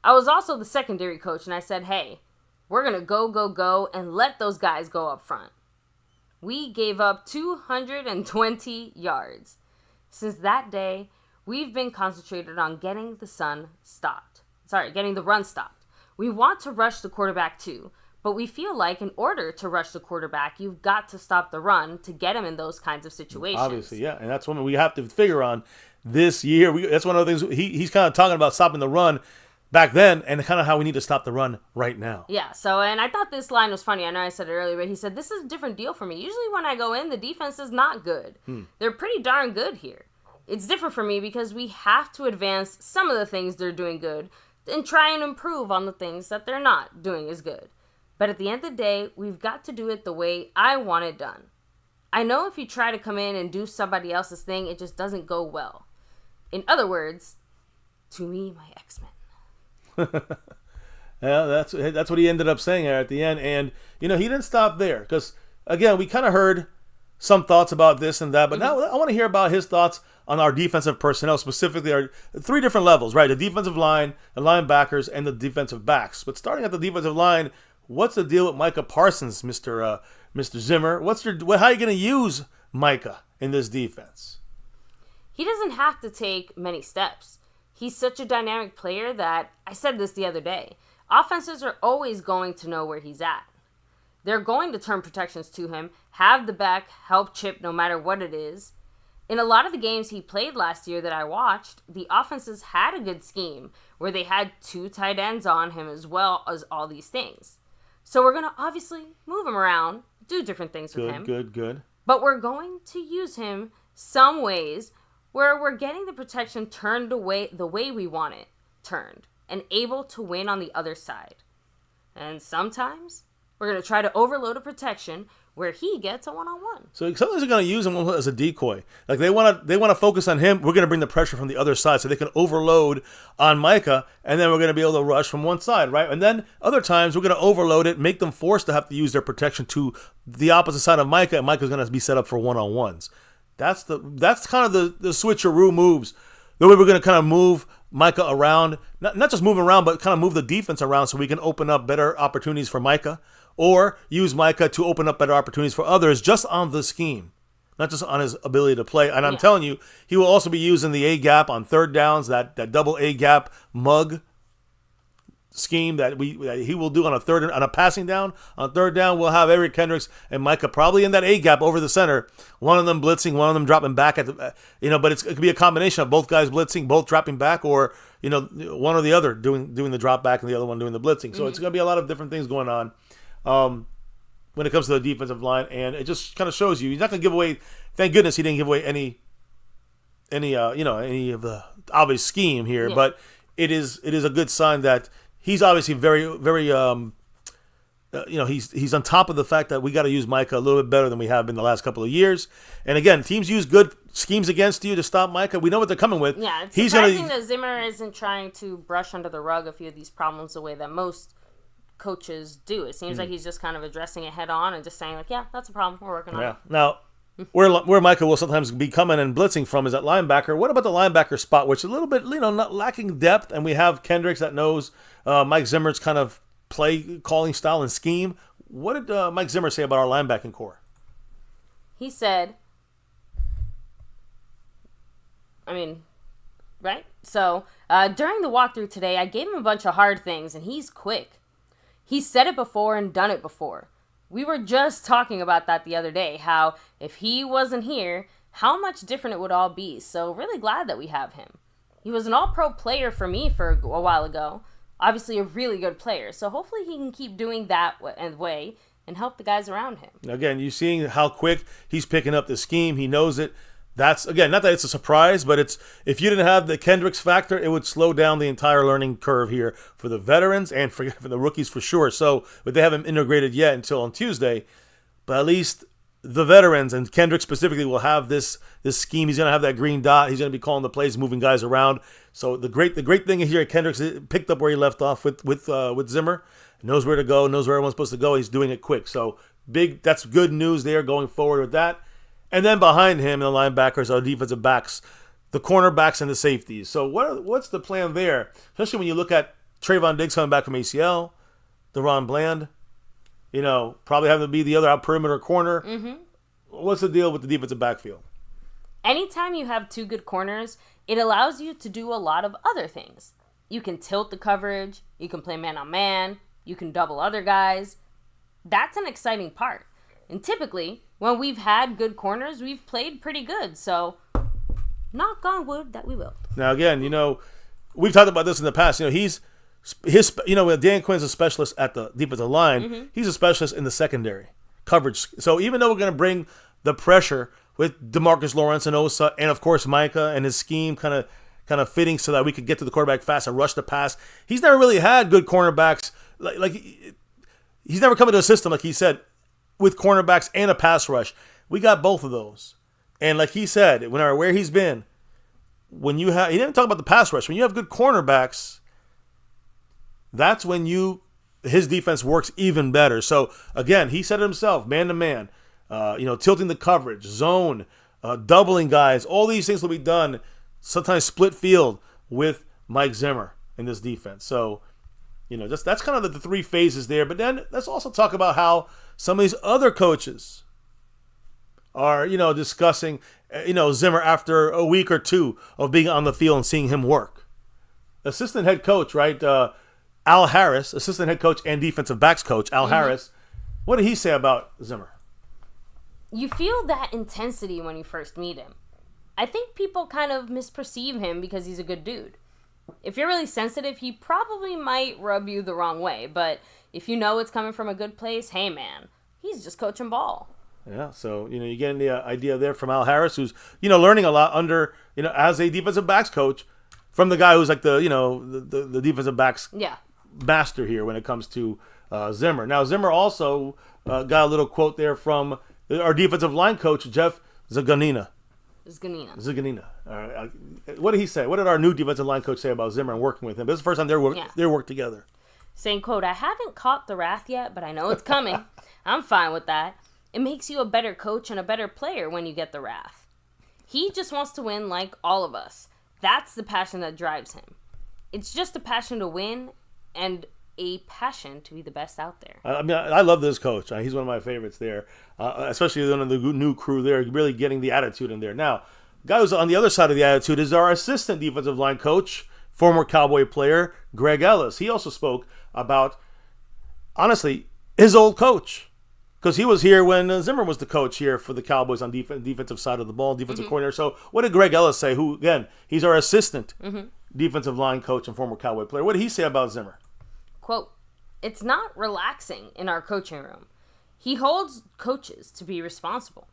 I was also the secondary coach, and I said, hey, we're going to go, and let those guys go up front. We gave up 220 yards. Since that day, we've been concentrated on getting the run stopped. We want to rush the quarterback too, but we feel like in order to rush the quarterback, you've got to stop the run to get him in those kinds of situations. Obviously, yeah, and that's what we have to figure on this year. That's one of the things he's kind of talking about, stopping the run back then, and kind of how we need to stop the run right now. Yeah, and I thought this line was funny. I know I said it earlier, but he said, this is a different deal for me. Usually when I go in, the defense is not good. They're pretty darn good here. It's different for me because we have to advance some of the things they're doing good and try and improve on the things that they're not doing as good. But at the end of the day, we've got to do it the way I want it done. I know if you try to come in and do somebody else's thing, it just doesn't go well. In other words, to me, my X-Men. Yeah, that's what he ended up saying there at the end. And, he didn't stop there because, again, we kind of heard some thoughts about this and that. But now I want to hear about his thoughts on our defensive personnel, specifically our 3 different levels, right? The defensive line, the linebackers, and the defensive backs. But starting at the defensive line, what's the deal with Micah Parsons, Mr. Zimmer? How are you going to use Micah in this defense? He doesn't have to take many steps. He's such a dynamic player that, I said this the other day, offenses are always going to know where he's at. They're going to turn protections to him, have the back help chip no matter what it is. In a lot of the games he played last year that I watched, the offenses had a good scheme where they had 2 tight ends on him as well as all these things. So we're going to obviously move him around, do different things with him. Good. But we're going to use him some ways where we're getting the protection turned away the way we want it turned and able to win on the other side. And sometimes we're going to try to overload a protection where he gets a one-on-one. So sometimes they're going to use him as a decoy. Like they want to focus on him. We're going to bring the pressure from the other side so they can overload on Micah, and then we're going to be able to rush from one side, right? And then other times we're going to overload it, make them forced to have to use their protection to the opposite side of Micah, and Micah's going to be set up for one-on-ones. That's kind of the switcheroo moves. The way we're going to kind of move Micah around, not just move around, but kind of move the defense around so we can open up better opportunities for Micah, or use Micah to open up better opportunities for others just on the scheme, not just on his ability to play. And I'm telling you, he will also be using the A-gap on third downs, that double A-gap mug scheme that he will do on a passing down. On third down, we'll have Eric Kendricks and Micah probably in that A-gap over the center, one of them blitzing, one of them dropping back at the, but it could be a combination of both guys blitzing, both dropping back, or one or the other doing the drop back and the other one doing the blitzing. So it's going to be a lot of different things going on when it comes to the defensive line, and it just kind of shows you he's not going to give away. Thank goodness he didn't give away any of the obvious scheme here, but it is a good sign that he's obviously very, very he's on top of the fact that we got to use Micah a little bit better than we have been the last couple of years. And again, teams use good schemes against you to stop Micah. We know what they're coming with. Yeah, it's surprising that Zimmer isn't trying to brush under the rug a few of these problems the way that most coaches do. It seems like he's just kind of addressing it head on and just saying like, yeah, that's a problem. We're working on it. Now, where Micah will sometimes be coming and blitzing from is at linebacker. What about the linebacker spot, which is a little bit, not lacking depth, and we have Kendricks that knows Mike Zimmer's kind of play calling style and scheme. What did Mike Zimmer say about our linebacking core? He said, right? So during the walkthrough today, I gave him a bunch of hard things, and he's quick. He's said it before and done it before. We were just talking about that the other day, how if he wasn't here, how much different it would all be. So really glad that we have him. He was an all-pro player for me for a while ago. Obviously a really good player. So hopefully he can keep doing that way and help the guys around him. Again, you're seeing how quick he's picking up the scheme. He knows it. That's, again, not that it's a surprise, but it's, if you didn't have the Kendricks factor, it would slow down the entire learning curve here for the veterans and for the rookies for sure. So, but they haven't integrated yet until on Tuesday. But at least the veterans, and Kendrick specifically, will have this scheme. He's going to have that green dot. He's going to be calling the plays, moving guys around. So the great thing here, Kendrick's picked up where he left off with Zimmer. Knows where to go, knows where everyone's supposed to go. He's doing it quick. So that's good news there going forward with that. And then behind him, the linebackers are defensive backs, the cornerbacks, and the safeties. So what's the plan there? Especially when you look at Trayvon Diggs coming back from ACL, DeRon Bland, probably having to be the other out perimeter corner. Mm-hmm. What's the deal with the defensive backfield? Anytime you have two good corners, it allows you to do a lot of other things. You can tilt the coverage. You can play man-on-man. You can double other guys. That's an exciting part. And typically, when we've had good corners, we've played pretty good. So, knock on wood that we will. Now, again, we've talked about this in the past. Dan Quinn's a specialist at the defensive line. Mm-hmm. He's a specialist in the secondary coverage. So, even though we're going to bring the pressure with DeMarcus Lawrence and OSA, and of course Micah and his scheme kind of fitting so that we could get to the quarterback fast and rush the pass, he's never really had good cornerbacks. Like he's never come into a system, like he said, with cornerbacks and a pass rush. We got both of those. And like he said, where he's been, he didn't talk about the pass rush. When you have good cornerbacks, that's when his defense works even better. So again, he said it himself, man to man, tilting the coverage, zone, doubling guys, all these things will be done, sometimes split field with Mike Zimmer in this defense. So, that's kind of the three phases there. But then let's also talk about how some of these other coaches are, discussing, Zimmer after a week or two of being on the field and seeing him work. Assistant head coach, right? Al Harris, assistant head coach and defensive backs coach, Al Harris. What did he say about Zimmer? You feel that intensity when you first meet him. I think people kind of misperceive him because he's a good dude. If you're really sensitive, he probably might rub you the wrong way. But if you know it's coming from a good place, hey, man, he's just coaching ball. Yeah, so, you're getting the idea there from Al Harris, who's, learning a lot under, as a defensive backs coach from the guy who's like the defensive backs master here when it comes to Zimmer. Now, Zimmer also got a little quote there from our defensive line coach, Jeff Zaganina. Zaganina. All right. What did he say? What did our new defensive line coach say about Zimmer and working with him? This is the first time they worked together. Saying, quote, "I haven't caught the wrath yet, but I know it's coming. I'm fine with that. It makes you a better coach and a better player when you get the wrath. He just wants to win like all of us. That's the passion that drives him. It's just a passion to win and a passion to be the best out there." I love this coach. He's one of my favorites there, especially one of the new crew there, really getting the attitude in there. Now, guy who's on the other side of the attitude is our assistant defensive line coach, former Cowboy player, Greg Ellis. He also spoke about, honestly, his old coach, because he was here when Zimmer was the coach here for the Cowboys on defensive side of the ball, defensive coordinator. So what did Greg Ellis say, who, again, he's our assistant defensive line coach and former Cowboy player? What did he say about Zimmer? Quote, "It's not relaxing in our coaching room. He holds coaches to be responsible.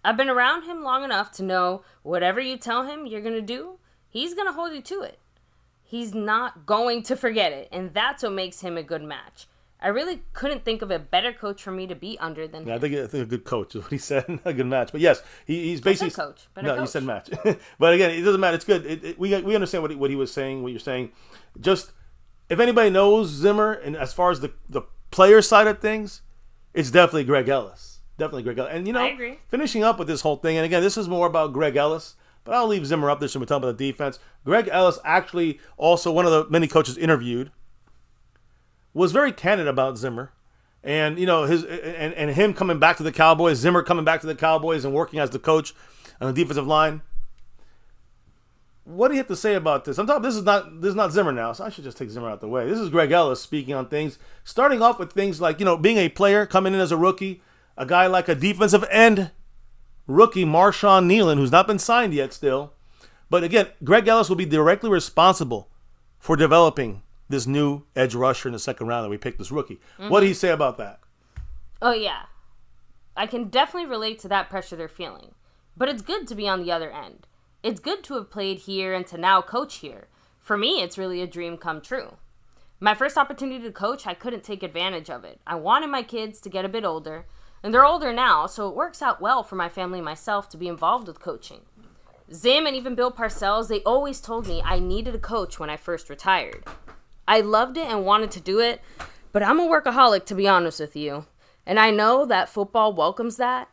I've been around him long enough to know whatever you tell him you're going to do, he's going to hold you to it. He's not going to forget it, and that's what makes him a good match. I really couldn't think of a better coach for me to be under than him." I think a good coach is what he said. A good match. But yes, he's basically... I said coach, but no, coach. You said match. But again, it doesn't matter. It's good. We understand what he was saying, what you're saying. Just... if anybody knows Zimmer, and as far as the player side of things, it's definitely Greg Ellis. Definitely Greg Ellis. And, I agree. Finishing up with this whole thing, and again, this is more about Greg Ellis, but I'll leave Zimmer up there so we talk about the defense. Greg Ellis, actually also one of the many coaches interviewed, was very candid about Zimmer. And, him coming back to the Cowboys, Zimmer coming back to the Cowboys and working as the coach on the defensive line. What do you have to say about this? This is not Zimmer now, so I should just take Zimmer out the way. This is Greg Ellis speaking on things, starting off with things like, being a player, coming in as a rookie, a guy like a defensive end rookie, Marshawn Nealon, who's not been signed yet still. But again, Greg Ellis will be directly responsible for developing this new edge rusher in the second round that we picked, this rookie. What did he say about that? Oh, yeah. I can definitely relate to that pressure they're feeling. But it's good to be on the other end. It's good to have played here and to now coach here. For me, it's really a dream come true. My first opportunity to coach, I couldn't take advantage of it. I wanted my kids to get a bit older, and they're older now, so it works out well for my family and myself to be involved with coaching. Zim and even Bill Parcells, they always told me I needed a coach when I first retired. I loved it and wanted to do it, but I'm a workaholic, to be honest with you. And I know that football welcomes that,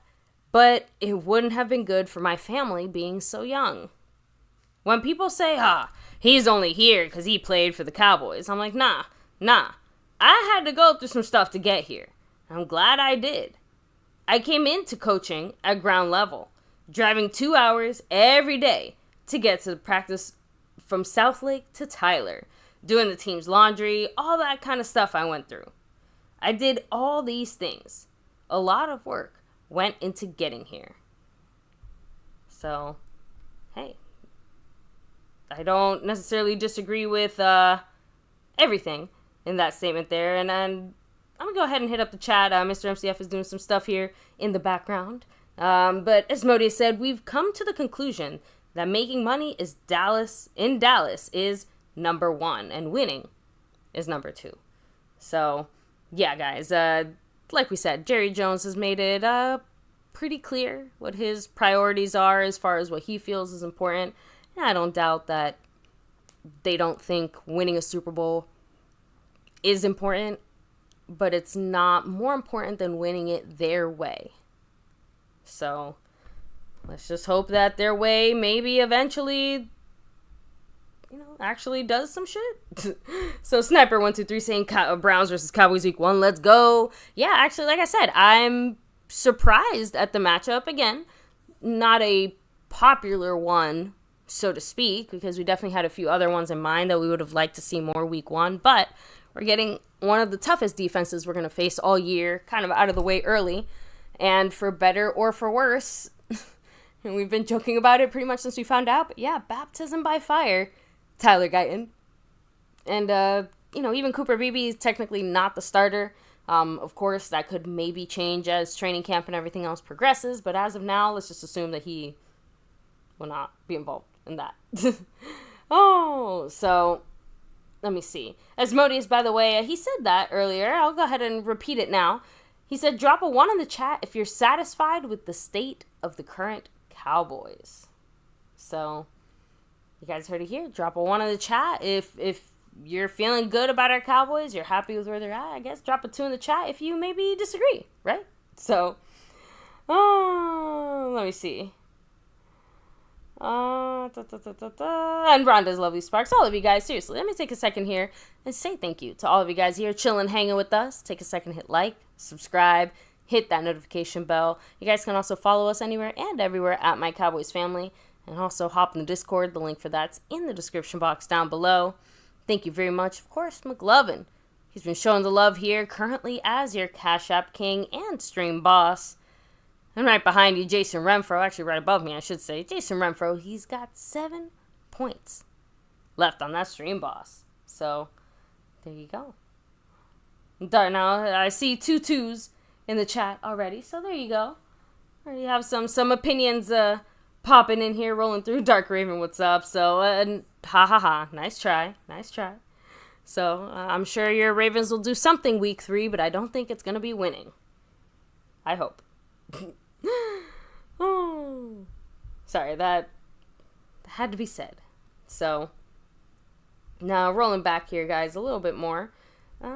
but it wouldn't have been good for my family being so young. When people say, he's only here because he played for the Cowboys, I'm like, nah. I had to go through some stuff to get here. I'm glad I did. I came into coaching at ground level, driving 2 hours every day to get to practice from Southlake to Tyler, doing the team's laundry, all that kind of stuff I went through. I did all these things. A lot of work went into getting here. So, hey, I don't necessarily disagree with everything in that statement there. And I'm going to go ahead and hit up the chat. Mr. MCF is doing some stuff here in the background. But as Modi said, we've come to the conclusion that making money in Dallas is number one, and winning is number two. So, yeah, guys, like we said, Jerry Jones has made it pretty clear what his priorities are as far as what he feels is important. And I don't doubt that they don't think winning a Super Bowl is important, but it's not more important than winning it their way. So, let's just hope that their way maybe eventually, actually does some shit. So, Sniper123 saying Browns versus Cowboys week 1, let's go. Yeah, actually, like I said, I'm surprised at the matchup. Again, not a popular one, so to speak, because we definitely had a few other ones in mind that we would have liked to see more week 1, but we're getting one of the toughest defenses we're going to face all year, kind of out of the way early, and for better or for worse, and we've been joking about it pretty much since we found out, but yeah, baptism by fire, Tyler Guyton. And, even Cooper Beebe is technically not the starter. Of course, that could maybe change as training camp and everything else progresses, but as of now, let's just assume that he will not be involved in that. So let me see. Asmodeus, by the way, he said that earlier. I'll go ahead and repeat it now. He said, drop a 1 in the chat if you're satisfied with the state of the current Cowboys. So, you guys heard it here. Drop a 1 in the chat if you're feeling good about our Cowboys, you're happy with where they're at. I guess drop a 2 in the chat if you maybe disagree, right? So, let me see. And Rhonda's lovely sparks. All of you guys, seriously, let me take a second here and say thank you to all of you guys here chilling, hanging with us. Take a second, hit like, subscribe, hit that notification bell. You guys can also follow us anywhere and everywhere at MyCowboysFamily, and also hop in the Discord. The link for that's in the description box down below. Thank you very much, of course, McLovin. He's been showing the love here currently as your Cash App King and Stream Boss. And right behind you, Jason Renfro, actually right above me, I should say. Jason Renfro, he's got 7 points left on that Stream Boss. So, there you go. Now, I see 2 2s in the chat already, so there you go. Already have some opinions popping in here, rolling through. Dark Raven, what's up? So, nice try. So, I'm sure your Ravens will do something week 3, but I don't think it's going to be winning. I hope. Sorry, that had to be said. So, now rolling back here, guys, a little bit more. Let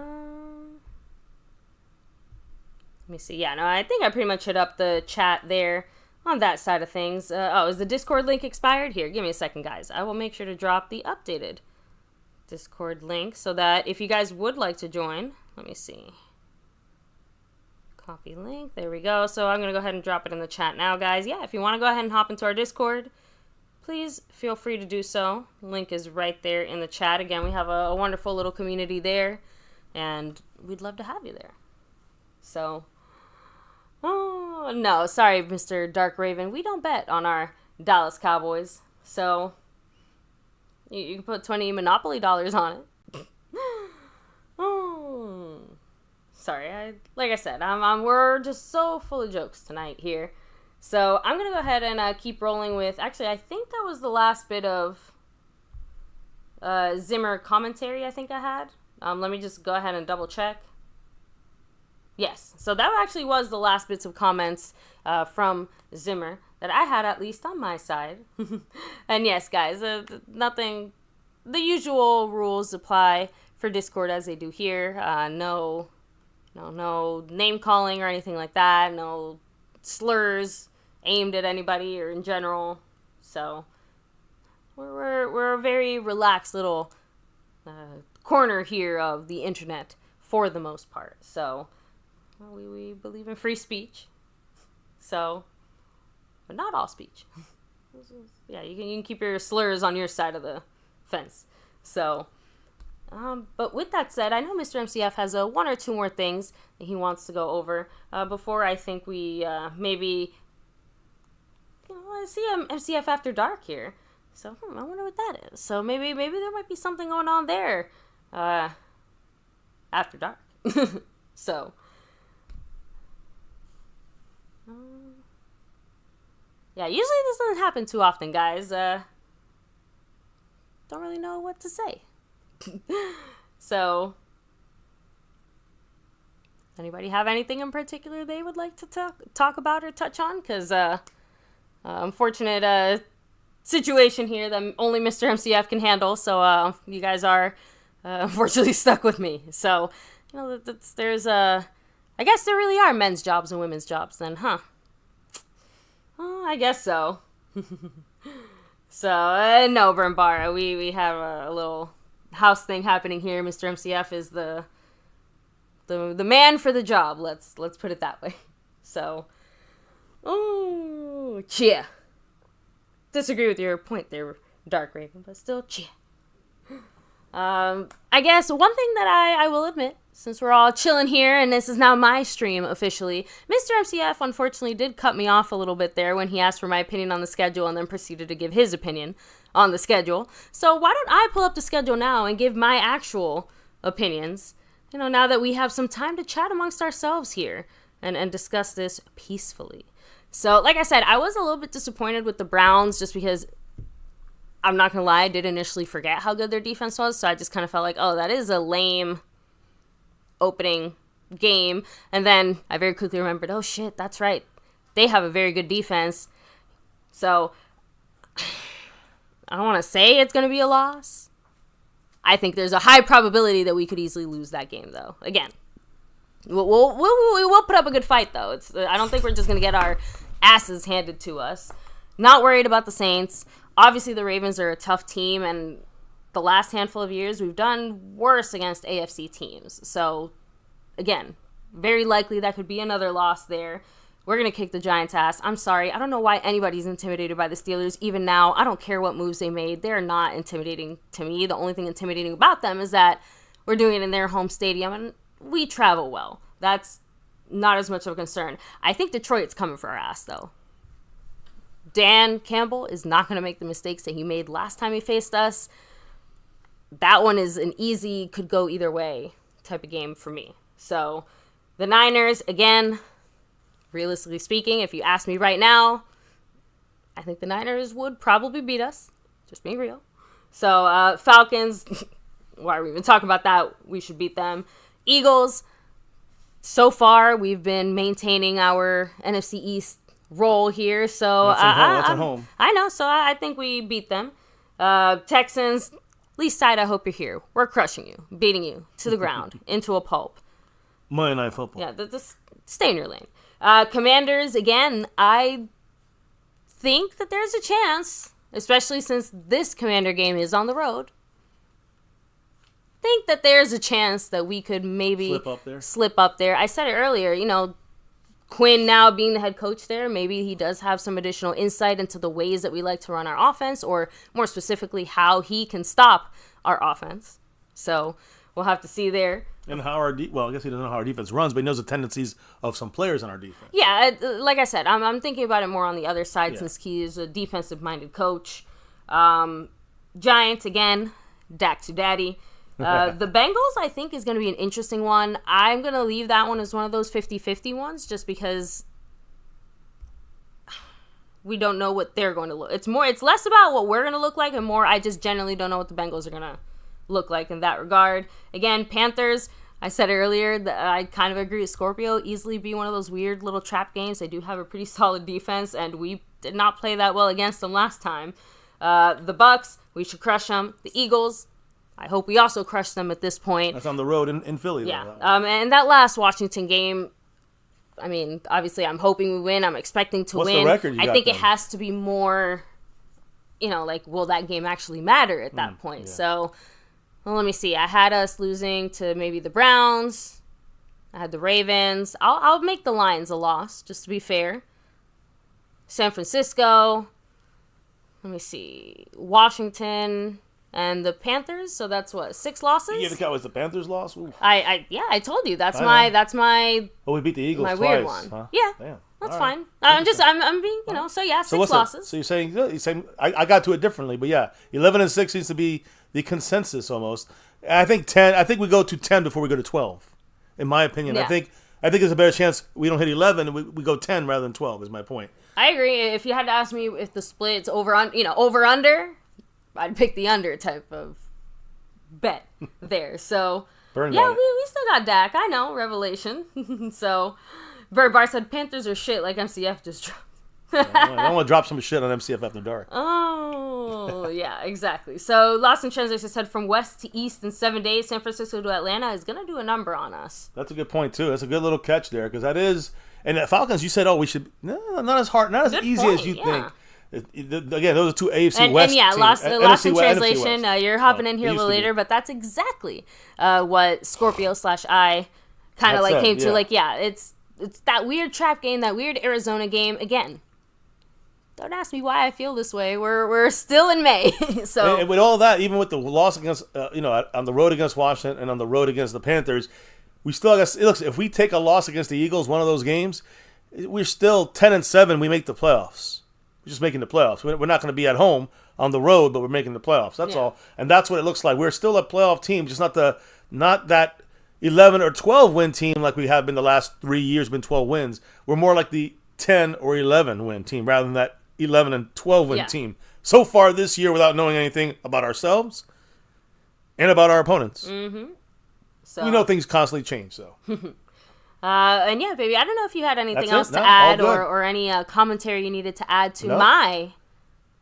me see. Yeah, no, I think I pretty much hit up the chat there on that side of things. Is the Discord link expired? Here, give me a second, guys. I will make sure to drop the updated Discord link so that if you guys would like to join, let me see. Copy link. There we go. So I'm going to go ahead and drop it in the chat now, guys. Yeah, if you want to go ahead and hop into our Discord, please feel free to do so. Link is right there in the chat. Again, we have a wonderful little community there, and we'd love to have you there. So, no, sorry, Mr. Dark Raven. We don't bet on our Dallas Cowboys. So, you can put 20 Monopoly dollars on it. Sorry, like I said, we're just so full of jokes tonight here. So I'm going to go ahead and keep rolling with... Actually, I think that was the last bit of Zimmer commentary I think I had. Let me just go ahead and double check. Yes, so that actually was the last bits of comments from Zimmer that I had, at least on my side. And yes, guys, nothing... The usual rules apply for Discord as they do here. No name calling or anything like that. No slurs aimed at anybody or in general. So we're a very relaxed little corner here of the internet for the most part. So we believe in free speech. So, but not all speech. Yeah, you can keep your slurs on your side of the fence. So, but with that said, I know Mr. MCF has one or two more things that he wants to go over before I think we maybe see MCF After Dark here. So I wonder what that is. So maybe there might be something going on there after dark. So yeah, usually this doesn't happen too often, guys. Don't really know what to say. So, anybody have anything in particular they would like to talk about or touch on? Because unfortunate situation here that only Mr. MCF can handle. So you guys are unfortunately stuck with me. So there's I guess there really are men's jobs and women's jobs then, huh? I guess so. So, no, Brimbar, we have a little house thing happening here. Mr. MCF is the man for the job. Let's put it that way. So, oh, cheer. Disagree with your point there, Dark Raven, but still cheer. I guess one thing that I will admit, since we're all chilling here and this is now my stream officially, Mr. MCF unfortunately did cut me off a little bit there when he asked for my opinion on the schedule and then proceeded to give his opinion on the schedule. So why don't I pull up the schedule now and give my actual opinions, now that we have some time to chat amongst ourselves here and discuss this peacefully. So like I said, I was a little bit disappointed with the Browns just because, I'm not going to lie, I did initially forget how good their defense was, so I just kind of felt like, oh, that is a lame opening game. And then I very quickly remembered, oh, shit, that's right. They have a very good defense. So I don't want to say it's going to be a loss. I think there's a high probability that we could easily lose that game, though. Again, we'll put up a good fight, though. I don't think we're just going to get our asses handed to us. Not worried about the Saints. Obviously, the Ravens are a tough team, and the last handful of years, we've done worse against AFC teams. So, again, very likely that could be another loss there. We're going to kick the Giants' ass. I'm sorry. I don't know why anybody's intimidated by the Steelers. Even now, I don't care what moves they made. They're not intimidating to me. The only thing intimidating about them is that we're doing it in their home stadium, and we travel well. That's not as much of a concern. I think Detroit's coming for our ass, though. Dan Campbell is not going to make the mistakes that he made last time he faced us. That one is an easy, could go either way type of game for me. So, the Niners, again, realistically speaking, if you ask me right now, I think the Niners would probably beat us. Just being real. So, Falcons, why are we even talking about that? We should beat them. Eagles, so far, we've been maintaining our NFC East role here, so that's at home. I know, so I think we beat them. Texans, least side, I hope you're here. We're crushing you, beating you to the ground, into a pulp. Monday Night Football. Yeah, just stay in your lane. Commanders, again, I think that there's a chance, especially since this Commander game is on the road, think that there's a chance that we could maybe slip up there. I said it earlier, Quinn now being the head coach there, maybe he does have some additional insight into the ways that we like to run our offense, or more specifically, how he can stop our offense. So we'll have to see there. And how I guess he doesn't know how our defense runs, but he knows the tendencies of some players on our defense. Yeah, like I said, I'm thinking about it more on the other side since he is a defensive-minded coach. Giants, again, Dak to daddy. The Bengals, I think, is going to be an interesting one. I'm going to leave that one as one of those 50-50 ones just because we don't know what they're going to look. It's less about what we're going to look like and more I just generally don't know what the Bengals are going to look like in that regard. Again, Panthers, I said earlier that I kind of agree with Scorpio. Easily be one of those weird little trap games. They do have a pretty solid defense, and we did not play that well against them last time. The Bucks, we should crush them. The Eagles, I hope we also crush them at this point. That's on the road in Philly. Yeah. And that last Washington game, I mean, obviously I'm hoping we win. I'm expecting to What's win. the record you got I think then? it has to be more, like, will that game actually matter at that point? Yeah. So, well, let me see. I had us losing to maybe the Browns. I had the Ravens. I'll make the Lions a loss, just to be fair. San Francisco. Let me see. Washington and the Panthers. So that's what, 6 losses? You gave the Cowboys the Panthers loss? Oof. I told you that's I know. my Oh, we beat the Eagles my twice. weird one. Huh? Yeah. Damn. That's All fine. right. I'm being, so yeah, 6 losses. So you're saying I got to it differently, but yeah, 11-6 seems to be the consensus almost. I think 10. I think we go to 10 before we go to 12. In my opinion, Yeah. I think there's a better chance we don't hit 11 and we go 10 rather than 12. Is my point. I agree. If you had to ask me if the split's over under, I'd pick the under type of bet there. So Burn yeah, got it. we still got Dak. I know, revelation. So Bird Bar said Panthers are shit like MCF just dropped. I don't want to drop some shit on MCF after dark. Oh, yeah, exactly. So Lost in Translation said from west to east in 7 days, San Francisco to Atlanta is going to do a number on us. That's a good point too. That's a good little catch there because that is. And the Falcons, you said, we should not as hard, not as Good easy point, as you yeah. think. Again, those are two AFC West and yeah, teams. lost NFC in West, NFC translation. West. You're hopping Oh, in here a they little used to be. later, but that's exactly what Scorpio/I kind of That's like it, came to. yeah. Like, yeah, it's that weird trap game, that weird Arizona game. Again, don't ask me why I feel this way. We're still in May, so And with all that, even with the loss against, on the road against Washington and on the road against the Panthers, we still got. Look, if we take a loss against the Eagles, one of those games, we're still 10-7. We make the playoffs. We're just making the playoffs. We're not going to be at home on the road, but we're making the playoffs. That's all, and that's what it looks like. We're still a playoff team, just not that 11 or 12 win team like we have been the last 3 years. Been 12 wins. We're more like the 10 or 11 win team rather than that 11 and 12 win team so far this year without knowing anything about ourselves and about our opponents. Mm-hmm. So We know things constantly change, so. and yeah, baby, I don't know if you had anything That's else it. to No, add all good. or any commentary you needed to add to No. my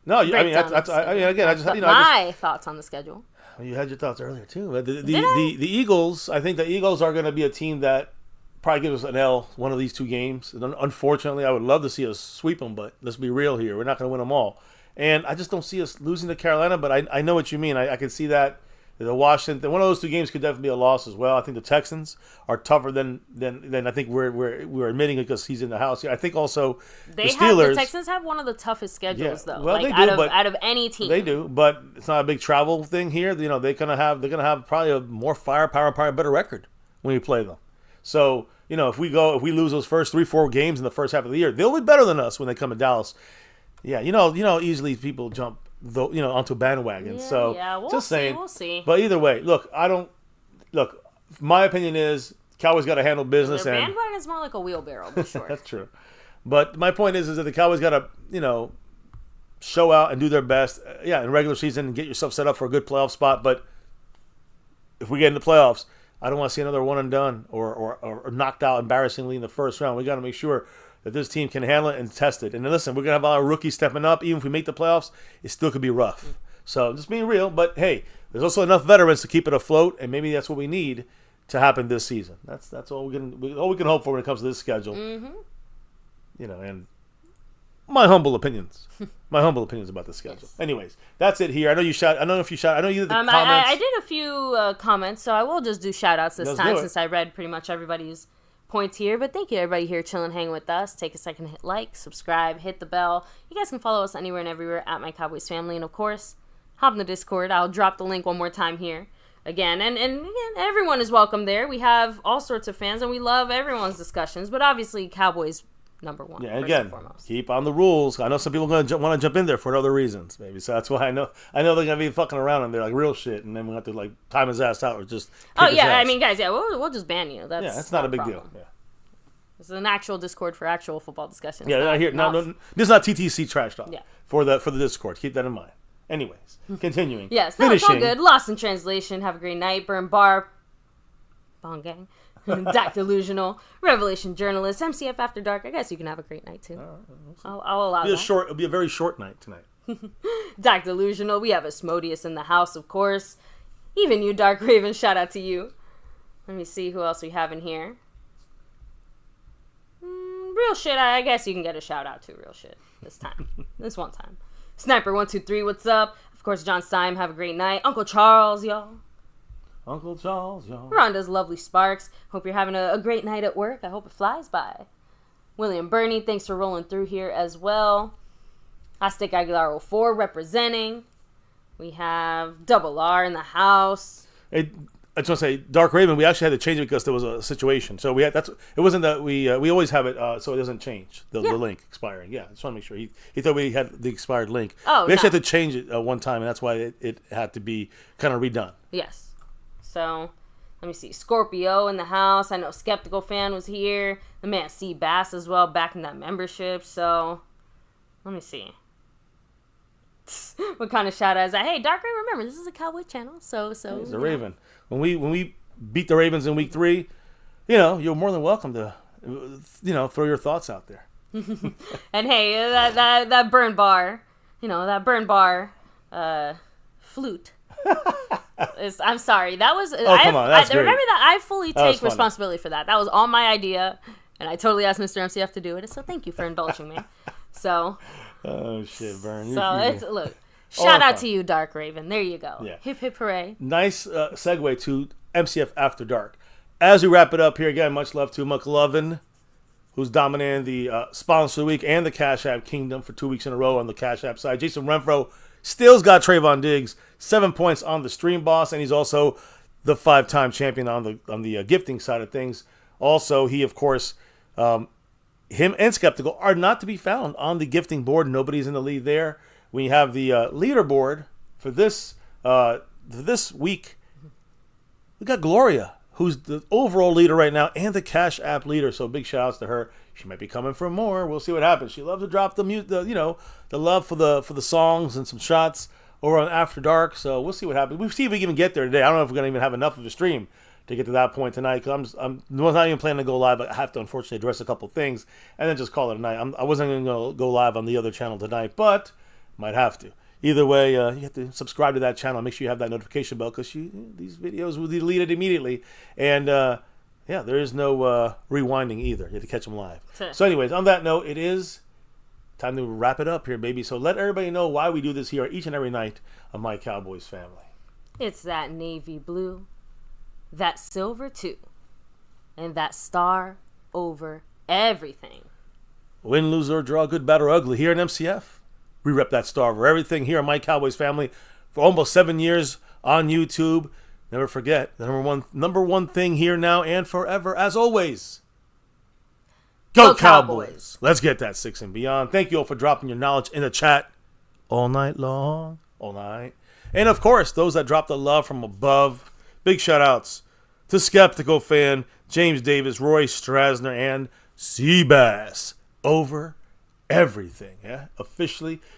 No, I mean, breakdown that's of the I mean, again, I just, schedule. I My thoughts on the schedule. You had your thoughts earlier too. But Did I? the Eagles, I think the Eagles are going to be a team that probably gives us an L one of these two games. And unfortunately, I would love to see us sweep them, but let's be real here. We're not going to win them all. And I just don't see us losing to Carolina, but I know what you mean. I can see that. The Washington, one of those two games could definitely be a loss as well. I think the Texans are tougher than I think we're admitting because he's in the house here. I think also the Steelers. The Texans have one of the toughest schedules though. Well, like they do, but out of any team. They do, but it's not a big travel thing here. You know, they're gonna have probably a more firepower, probably a better record when we play them. So, if we lose those first 3-4 games in the first half of the year, they'll be better than us when they come to Dallas. Yeah, easily people jump onto bandwagons. Yeah, so we'll just see, saying. we'll see. But either way, look. My opinion is Cowboys got to handle business, Their and bandwagon is more like a wheelbarrow, but sure. that's true. But my point is that the Cowboys got to, show out and do their best. In regular season and get yourself set up for a good playoff spot. But if we get in the playoffs, I don't want to see another one and done or knocked out embarrassingly in the first round. We got to make sure that this team can handle it and test it. And listen, we're going to have our rookies stepping up. Even if we make the playoffs, it still could be rough. So just being real. But, hey, there's also enough veterans to keep it afloat, and maybe that's what we need to happen this season. That's all we can hope for when it comes to this schedule. Mm-hmm. And my humble opinions. About the schedule. Yes. Anyways, that's it here. I know you shot. I don't know if you shot. I know you did the comments. I did a few comments, so I will just do shout-outs this Let's time do it. since I read pretty much everybody's points here. But thank you to everybody here chilling, hanging with us. Take a second to hit like, subscribe, hit the bell. You guys can follow us anywhere and everywhere at MyCowboysFamily. And, of course, hop in the Discord. I'll drop the link one more time here. Again, and again, everyone is welcome there. We have all sorts of fans, and we love everyone's discussions. But obviously, Cowboys number one. Yeah, first again, and foremost. keep on the rules. I know some people are going to want to jump in there for other reasons, maybe. So that's why I know they're going to be fucking around in there like real shit, and then we'll have to time his ass out or just. Oh kick his yeah, ass. I mean, guys, we'll just ban you. That's That's not a big deal. problem. Yeah. This is an actual Discord for actual football discussions. Yeah, not here. No, this is not TTC trash talk. Yeah. For the Discord. Keep that in mind. Anyways, continuing. Yes, no, it's all good. Lost in translation. Have a great night. Burn Bar. Bong Gang. Dak Delusional. Revelation Journalist. MCF After Dark. I guess you can have a great night too. I'll allow that. It'll be a very short night tonight. Dak Delusional. We have Asmodeus in the house, of course. Even you, Dark Raven. Shout out to you. Let me see who else we have in here. Real shit, I guess you can get a shout out to real shit this time. This one time. Sniper123, what's up? Of course, John Syme, have a great night. Uncle Charles, y'all. Uncle Charles, y'all. Rhonda's Lovely Sparks. Hope you're having a great night at work. I hope it flies by. William Burney, thanks for rolling through here as well. Aztec Aguilar 04 representing. We have Double R in the house. I just want to say, Dark Raven, we actually had to change it because there was a situation. So it wasn't that we always have it so it doesn't change the link expiring. Yeah, I just want to make sure he thought we had the expired link. Oh, we actually had to change it one time, and that's why it had to be kind of redone. Yes. So let me see, Scorpio in the house. I know Skeptical Fan was here. The man C Bass as well, back in that membership. So let me see. What kind of shout out is that? Hey, Dark Raven, remember this is a Cowboy channel, so He's a Raven. When we beat the Ravens in week 3, you're more than welcome to throw your thoughts out there. And hey, that burn bar, flute. I'm sorry, that was. Come on, that's great. Remember that I fully take responsibility for that. That was all my idea, and I totally asked Mr. MCF to do it. So thank you for indulging me. So. Oh shit, Burn. So shout out to you, Dark Raven. There you go. Yeah. Hip hip hooray. Nice segue to MCF After Dark. As we wrap it up here again, much love to McLovin, who's dominating the sponsor of the week and the Cash App Kingdom for 2 weeks in a row on the Cash App side. Jason Renfro still's got Trayvon Diggs, 7 points on the Stream Boss, and he's also the 5-time champion on the gifting side of things. Also, he of course. Him and Skeptical are not to be found on the gifting board. Nobody's in the lead there. We have the leaderboard for this week. We got Gloria, who's the overall leader right now and the Cash App leader. So big shout outs to her. She might be coming for more. We'll see what happens. She loves to drop the love for the songs and some shots over on After Dark. So we'll see what happens. We'll see if we can even get there today. I don't know if we're gonna even have enough of the stream to get to that point tonight, because I'm not even planning to go live, but I have to unfortunately address a couple things and then just call it a night. I wasn't going to go live on the other channel tonight, but might have to. Either way, you have to subscribe to that channel. Make sure you have that notification bell, because these videos will be deleted immediately. And there is no rewinding either. You have to catch them live. So anyways, on that note, it is time to wrap it up here, baby. So let everybody know why we do this here each and every night on My Cowboys Family. It's that navy blue, that silver too, and that star over everything. Win, lose, or draw, good, bad, or ugly. Here in MCF, we rep that star over everything here on My Cowboys Family for almost 7 years on YouTube. Never forget, the number one thing here now and forever, as always. Go Cowboys! Let's get that 6 and beyond. Thank you all for dropping your knowledge in the chat all night long. All night. And of course, those that dropped the love from above. Big shout-outs to Skeptical Fan, James Davis, Roy Strasner, and Seabass over everything. Yeah,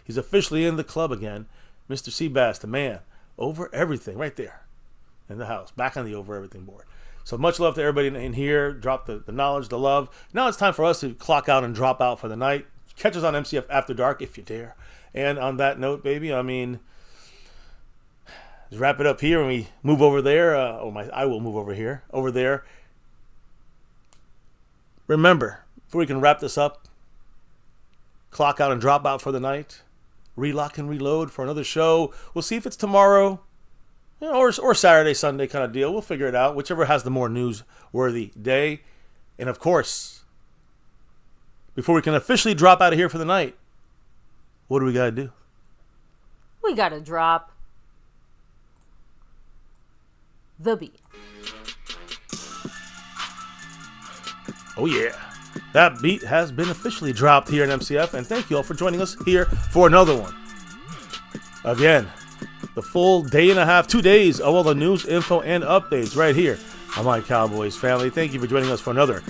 he's officially in the club again. Mr. Seabass, the man, over everything, right there in the house, back on the over everything board. So much love to everybody in here. Drop the knowledge, the love. Now it's time for us to clock out and drop out for the night. Catch us on MCF After Dark if you dare. And on that note, baby, let's wrap it up here and we move over there. I will move over here. Over there. Remember, before we can wrap this up, clock out and drop out for the night, relock and reload for another show. We'll see if it's tomorrow, or Saturday, Sunday kind of deal. We'll figure it out, whichever has the more newsworthy day. And of course, before we can officially drop out of here for the night, what do we got to do? We got to drop the beat. Oh yeah, that beat has been officially dropped here in MCF, and thank you all for joining us here for another one. Again, the full day and a half, 2 days of all the news, info, and updates right here on My Cowboys Family. Thank you for joining us for another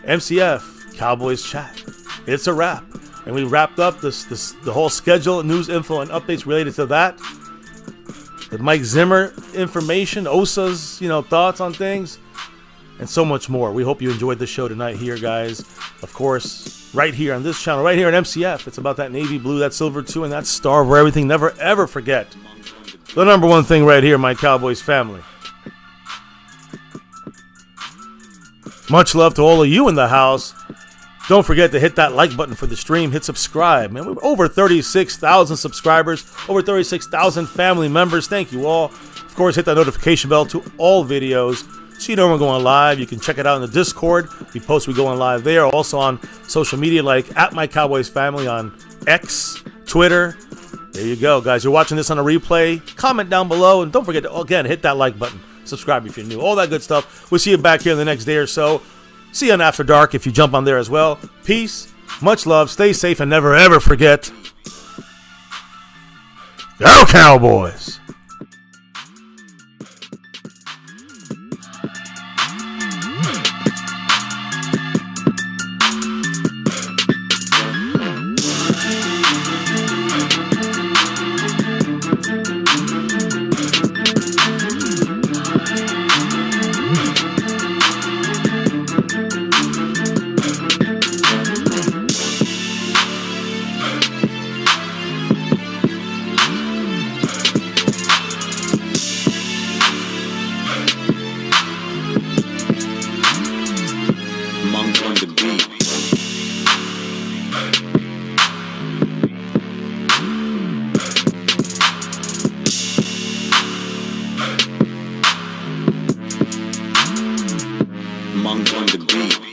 MCF Cowboys Chat. It's a wrap. And we wrapped up the whole schedule, news info, and updates related to that. The Mike Zimmer information, OSA's, thoughts on things, and so much more. We hope you enjoyed the show tonight here, guys. Of course, right here on this channel, right here at MCF. It's about that navy blue, that silver too, and that star over everything. Never, ever forget the number one thing right here, my Cowboys family. Much love to all of you in the house. Don't forget to hit that like button for the stream. Hit subscribe, man. We're over 36,000 subscribers, over 36,000 family members. Thank you all. Of course, hit that notification bell to all videos so you know when we're going live. You can check it out in the Discord. We post we go on live there. Also on social media like at MyCowboysFamily on X, Twitter. There you go, guys. You're watching this on a replay. Comment down below. And don't forget to, again, hit that like button. Subscribe if you're new. All that good stuff. We'll see you back here in the next day or so. See you on After Dark if you jump on there as well. Peace, much love, stay safe, and never ever forget, Go Cowboys! Monk on the beat.